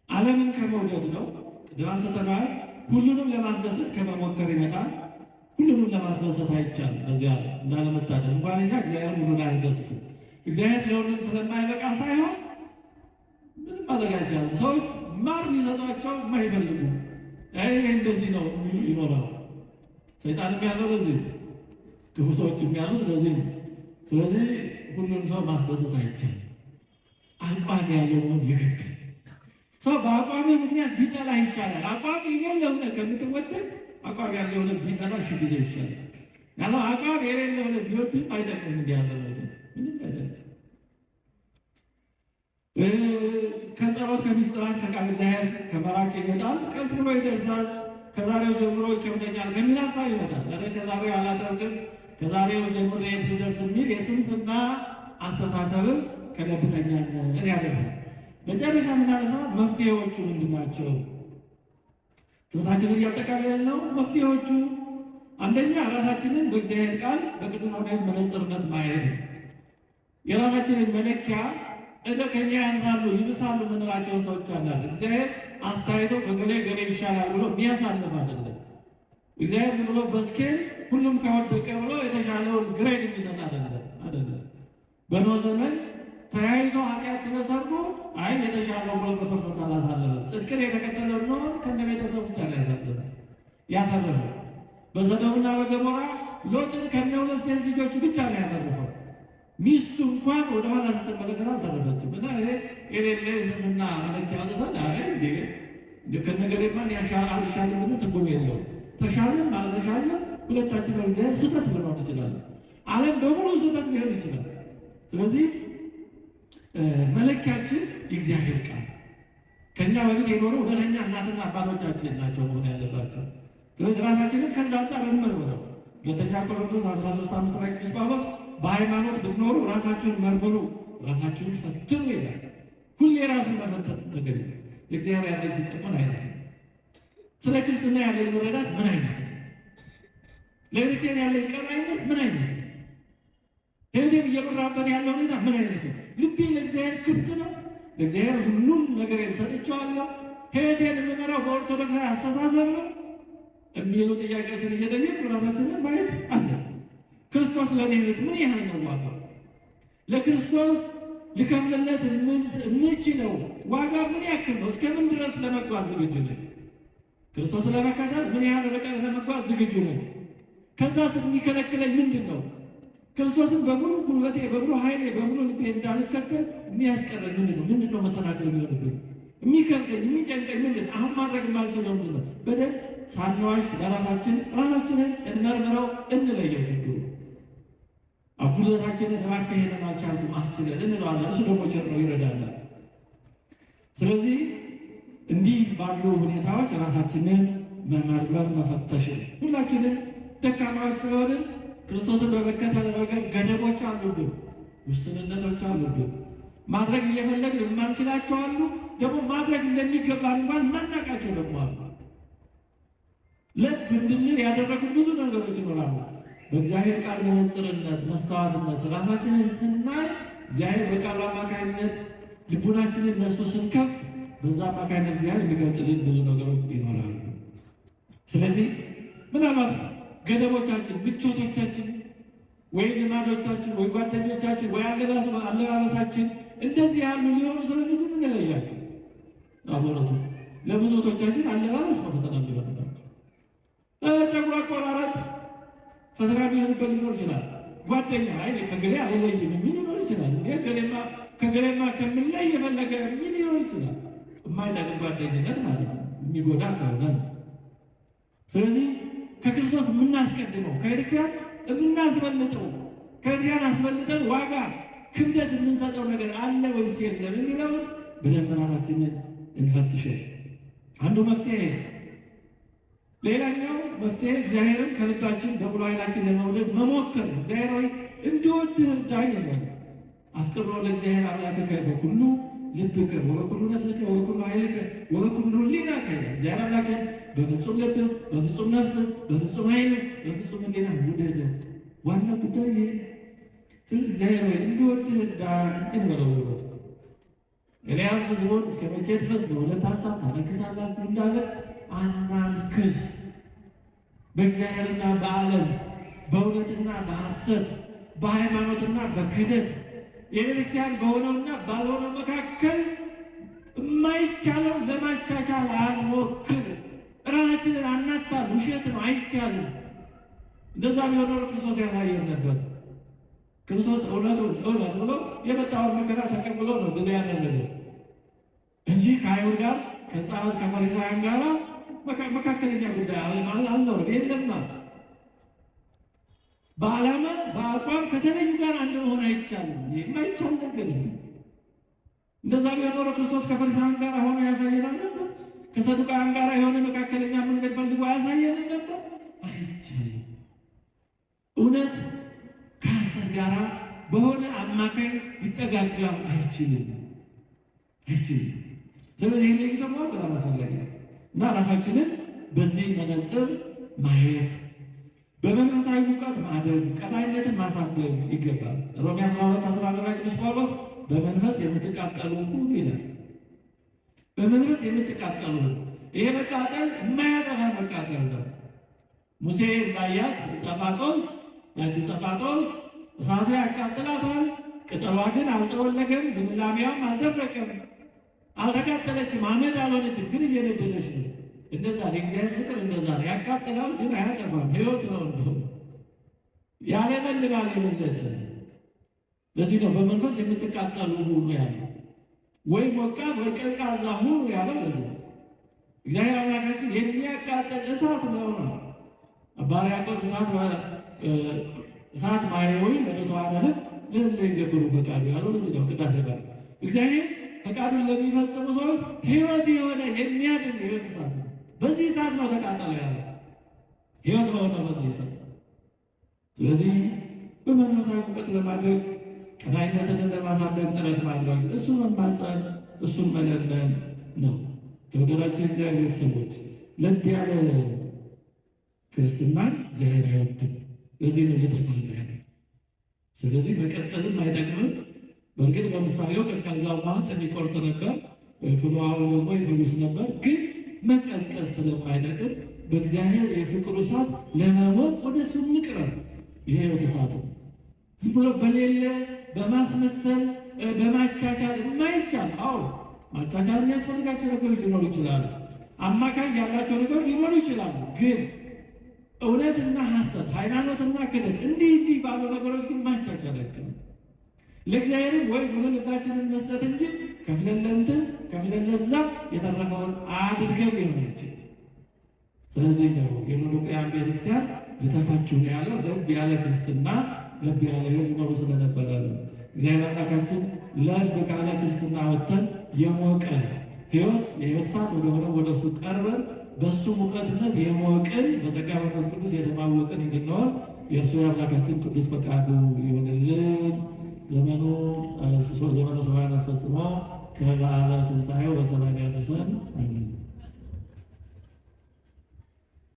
ዓለምን ከመውደድ ነው። ቅድም አንስተናል። ሁሉንም ለማስደሰት ከመሞከር ይመጣል። ሁሉንም ለማስደሰት አይቻልም። በዚያ እንዳለመታደል እንኳን እኛ እግዚአብሔርን ሁሉን አያስደስትም። እግዚአብሔር ለሁሉም ስለማይበቃ ሳይሆን ምንም ማድረግ አይቻልም። ሰዎች ማር ቢሰጧቸው የማይፈልጉ ይሄ እንደዚህ ነው የሚሉ ይኖራሉ። ሰይጣንም ያለው ለዚህ ነው። ክፉ ሰዎች የሚያሉት ለዚህ ነው። ስለዚህ ሁሉን ሰው ማስደሰት አይቻልም። አቋም ያለው መሆን የግድ። ሰው በአቋም ምክንያት ቢጠላ ይሻላል። አቋም የሌለውነ ከምትወደድ አቋም ያለውነ ቢጠላ ሺህ ጊዜ ይሻላል። ያለው አቋም የሌለውነ ቢወድም አይጠቅምም። እንዲህ ያለ መውደድ ምንም አይደለም። ከጸሎት ከሚስጥራት ከቃል እግዚአብሔር ከመራቅ ይመጣል። ቀስ ብሎ ይደርሳል። ከዛሬው ጀምሮ ይከብደኛል ከሚል ሀሳብ ይመጣል። ከዛሬው አላጠብቅም ከዛሬው ጀምሮ የት ልደርስ የሚል የስንፍና አስተሳሰብም ከለብተኛነት ያደርሳል። መጨረሻ የምናነሳው መፍትሄዎቹ ምንድን ናቸው? ትምህርታችንን እያጠቃለልን ነው። መፍትሄዎቹ አንደኛ ራሳችንን በእግዚአብሔር ቃል በቅዱስ ሐዋርያት መነጽርነት ማየት ነው። የራሳችንን መለኪያ ከኛ ያንሳሉ ይብሳሉ የምንላቸውን ሰዎች አላለን። እግዚአብሔር አስተያየቶ ከገሌ ገሌ ይሻላል ብሎ የሚያሳልፍ አይደለም። እግዚአብሔር ዝም ብሎ በስኬል ሁሉም ከወደቀ ብሎ የተሻለውን ግሬድ የሚሰጥ አይደለም። በኖህ ዘመን ተያይዞ ኃጢአት ስለሰሩ አይ የተሻለው ብሎ በፐርሰንት አላሳለፈም። ጽድቅን የተከተለው ኖህ ከነ ቤተሰቡ ብቻ ነው ያተረፈው። በሰዶምና በገሞራ ሎጥን ከነ 2 ሴት ልጆቹ ብቻ ነው ያተረፈው። ሚስቱ እንኳን ወደ ኋላ ስትመለከት አልተረፈችም። እና ይሄ የሌለ የስንፍና መለኪያ አውጥተን ከነገሬማ አልሻልም ብንል ትርጉም የለውም። ተሻለም አልተሻለም ሁለታችን በእግዚአብሔር ስህተት ልንሆን እንችላለን። ዓለም በሙሉ ስህተት ሊሆን ይችላል። ስለዚህ መለኪያችን የእግዚአብሔር ቃል ከኛ በፊት የኖሩ እውነተኛ እናትና አባቶቻችን ናቸው መሆን ያለባቸው። ስለዚህ ራሳችንን ከዛ አንጻር እንመርምረው። ሁለተኛ ቆሮንቶስ 13:5 ላይ ቅዱስ ጳውሎስ በሃይማኖት ብትኖሩ ራሳችሁን መርምሩ፣ ራሳችሁን ፈትኑ ይላል። ሁሌ ራስን መፈተን ተገቢ ነው። ለእግዚአብሔር ያለኝ ፍቅር ምን አይነት ነው? ስለ ክርስትና ያለኝ መረዳት ምን አይነት ነው? ለቤተክርስቲያን ያለኝ ቀናኢነት ምን አይነት ነው? ሕይወቴን እየመራበት ያለው ሁኔታ ምን አይነት ነው? ልቤ ለእግዚአብሔር ክፍት ነው? ለእግዚአብሔር ሁሉም ነገር ሰጥቼዋለሁ? ሕይወቴን የምመራው በኦርቶዶክሳዊ አስተሳሰብ ነው የሚሉ ጥያቄዎችን እየጠየቅን ራሳችንን ማየት አለ። ክርስቶስ ለእኔ ሕይወት ምን ያህል ነው ዋጋው? ለክርስቶስ ልከፍልለት የምችለው ዋጋ ምን ያክል ነው? እስከ ምን ድረስ ለመጓዝ ዝግጁ ነኝ? ክርስቶስ ለመከተል ምን ያህል ርቀት ለመጓዝ ዝግጁ ነኝ? ከዛስ የሚከለክለኝ ምንድን ነው? ክርስቶስን በሙሉ ጉልበቴ፣ በሙሉ ኃይሌ፣ በሙሉ ልቤ እንዳልከተል የሚያስቀረኝ ምንድን ነው? ምንድን ነው መሰናክል የሚሆንብኝ? የሚከብደኝ የሚጨንቀኝ ምንድን ነው? አሁን ማድረግ የማልችለው ምንድን ነው? በደንብ ሳንዋሽ ራሳችንን እንመርምረው፣ እንለየው። ችግሩ ጉልበታችንን ለማካሄድን አልቻልኩም አስችለን እንለዋለን። እሱ ደግሞ ቸር ነው፣ ይረዳናል። ስለዚህ እንዲህ ባሉ ሁኔታዎች ራሳችንን መመርመር መፈተሽ። ሁላችንም ደካማዎች ስለሆንን ክርስቶስን በመከተል ረገድ ገደቦች አሉብን፣ ውስንነቶች አሉብን። ማድረግ እየፈለግን የማንችላቸው አሉ። ደግሞ ማድረግ እንደሚገባን እንኳን ማናቃቸው ደግሞ አሉ። ልብ እንድንል ያደረጉ ብዙ ነገሮች ይኖራሉ። በእግዚአብሔር ቃል መነጽርነት፣ መስተዋትነት ራሳችንን ስናይ እግዚአብሔር በቃሉ አማካኝነት ልቡናችንን ለእሱ ስንከፍት በዛ አማካኝነት እግዚአብሔር የሚገልጥልን ብዙ ነገሮች ይኖራሉ። ስለዚህ ምናልባት ገደቦቻችን፣ ምቾቶቻችን፣ ወይ ልማዶቻችን፣ ወይ ጓደኞቻችን፣ ወይ አለባበሳችን እንደዚህ ያሉ ሊሆኑ ስለሚችሉ እንለያቸው። በእውነቱ ለብዙቶቻችን አለባበስ ነው ፈተና የሚሆንባቸው። ፀጉር አቆራረጥ ፈተና የሚሆንበት ሊኖር ይችላል። ጓደኛ አይ ከገሌ አልለይም የሚል ሊኖር ይችላል። ከገሌማ ከምንለይ የፈለገ የሚል ሊኖር ይችላል። የማይጠቅም ጓደኝነት ማለት ነው፣ የሚጎዳ ከሆነ ነው። ስለዚህ ከክርስቶስ የምናስቀድመው ከቤተክርስቲያን የምናስበልጠው ከቤተክርስቲያን አስበልጠን ዋጋ ክብደት የምንሰጠው ነገር አለ ወይስ የለም የሚለውን በደንብ ራሳችንን እንፈትሸው። አንዱ መፍትሄ። ሌላኛው መፍትሄ እግዚአብሔርን ከልባችን በሙሉ ኃይላችን ለመውደድ መሞከር ነው። እግዚአብሔር ሆይ እንድወድህ እርዳኝ ይላል። አፍቅሮ ለእግዚአብሔር አምላክከ በኩሉ ልብከ ወበኩሉ ነፍስከ ወበኩሉ ኃይልከ ወበኩሉ ሕሊናከ ይላል። እግዚአብሔር አምላክን በፍጹም ልብህ፣ በፍጹም ነፍስህ፣ በፍጹም ኃይልህ፣ በፍጹም ሕሊና ውደድ። ዋናው ጉዳይ ይሄ። ስለዚህ እግዚአብሔር ሆይ እንድወድህ እርዳኝ እንበለው። ውበቱ ኤልያስ ሕዝቡን እስከ መቼ ድረስ በሁለት ሀሳብ ታነክሳላችሁ እንዳለ አናንክስ። በእግዚአብሔርና በዓለም፣ በእውነትና በሐሰት፣ በሃይማኖትና በክደት የቤተክርስቲያን በሆነውና ባልሆነው መካከል የማይቻለው ለማቻቻል አንሞክር። ራሳችንን አናታል። ውሸት ነው፣ አይቻልም። እንደዛ ቢሆን ኖሮ ክርስቶስ ያሳየን ነበር። ክርስቶስ እውነቱን እውነት ብሎ የመጣውን መከራ ተቀብሎ ነው ድል ያደረገው እንጂ ከአይሁድ ጋር ከጸሐፍት ከፈሪሳውያን ጋር መካከለኛ ጉዳይ አልኖረም። የለማ በዓላማ በአቋም ከተለዩ ጋር አንድ መሆን አይቻልም። የማይቻል ነገር እንደዛ ቢሆን ኖሮ ክርስቶስ ከፈሪሳውያን ጋር ሆኖ ያሳየናል ነበር። ከሰዱቃውያን ጋር የሆነ መካከለኛ መንገድ ፈልጎ አያሳየንም ነበር። አይቻልም። እውነት ከሐሰት ጋር በሆነ አማካይ ሊጠጋጋ አይችልም። ስለዚህ ይህ ለይቶ ማወቅ በጣም አስፈላጊ ነው እና ራሳችንን በዚህ መነጽር ማየት፣ በመንፈሳዊ ሙቀት ማደግ፣ ቀናይነትን ማሳደግ ይገባል። ሮሜ 12:11 ላይ ቅዱስ ጳውሎስ በመንፈስ የምትቃጠሉ ሁኑ ይላል። በመንፈስ የምትቃጠሉ፣ ይሄ መቃጠል የማያጠፋ መቃጠል ነው። ሙሴ እንዳያት ጸጳጦስ፣ ያቺ ጸጳጦስ እሳቱ ያቃጥላታል፣ ቅጠሏ ግን አልጠወለገም፣ ልምላሜዋም አልደረቀም፣ አልተቃጠለችም፣ አመድ አልሆነችም፣ ግን እየነደደች ነው። እንደዛ የእግዚአብሔር ፍቅር እንደዛ ነው። ያቃጥላል ግን አያጠፋም። ሕይወት ነው። እንደው ያለመልማል የበለጠ። ለዚህ ነው በመንፈስ የምትቃጠሉ ሁኑ ያለው። ወይ ሞቃት ወይ ቀዝቃዛ ሁኑ ያለው ለዚህ ነው። እግዚአብሔር አምላካችን የሚያቃጥል እሳት ነው ነው አባ ሕርያቆስ እሳት ማየዊ ለርቱዓነ ልብ ለእለ ይገብሩ ፈቃዱ ያለው ለዚህ ነው። ቅዳሴ ባል እግዚአብሔር ፈቃዱን ለሚፈጽሙ ሰዎች ሕይወት የሆነ የሚያድን ሕይወት እሳት ነው። በዚህ እሳት ነው ተቃጠለ ያለው ሕይወት በሆነ በዚህ እሳት። ስለዚህ በመንፈሳዊ ሙቀት ለማድረግ ቀናይነትን ለማሳደግ ጥረት ማድረግ፣ እሱን መማፀን፣ እሱን መለመን ነው። ተወደዳችሁ የእግዚአብሔር ቤተሰቦች፣ ለብ ያለ ክርስትናን እግዚአብሔር አይወድም። ለዚህ ነው ልጠፋ ነው ያለው። ስለዚህ መቀዝቀዝም አይጠቅምም። በእርግጥ በምሳሌው ቀዝቃዛው ውሃ የሚቆርጥ ነበር፣ ፍልውሃው ደግሞ ይፈውስ ነበር። ግን መቀዝቀዝ ስለማይጠቅም በእግዚአብሔር የፍቅሩ እሳት ለመሞቅ ወደ እሱ እንቅረብ። ይሄ ሕይወት እሳት ነው። ዝም ብሎ በሌለ በማስመሰል በማቻቻል የማይቻል። አዎ ማቻቻል የሚያስፈልጋቸው ነገሮች ሊኖሩ ይችላሉ። አማካይ ያላቸው ነገሮች ሊኖሩ ይችላሉ። ግን እውነትና ሐሰት፣ ሃይማኖትና ክደት እንዲህ ባሉ ነገሮች ግን ማቻቻላቸው ለእግዚአብሔርም ወይ ሙሉ ልባችንን መስጠት እንጂ ከፍለን ለእንትን ከፍለን ለዛ የተረፈውን አድርገን ሊሆን ይችላል። ስለዚህ ነው የሎዶቅያን ቤተክርስቲያን ልተፋችሁ ነው ያለው። ለብ ያለ ክርስትና ለብ ያለ ሕይወት ይኖሩ ስለነበረ ነው። እግዚአብሔር አምላካችን ለብ ካለ ክርስትና ወጥተን የሞቀ ሕይወት የሕይወት እሳት ወደሆነ ወደ እሱ ቀርበን በእሱ ሙቀትነት የሞቅን በጸጋ መንፈስ ቅዱስ የተማወቅን እንድንሆን የእርሱ የአምላካችን ቅዱስ ፈቃዱ ይሆንልን። ዘመኑ ሰማያን አስፈጽሞ ከበዓለ ትንሣኤው በሰላም ያድርሰን። አሜን።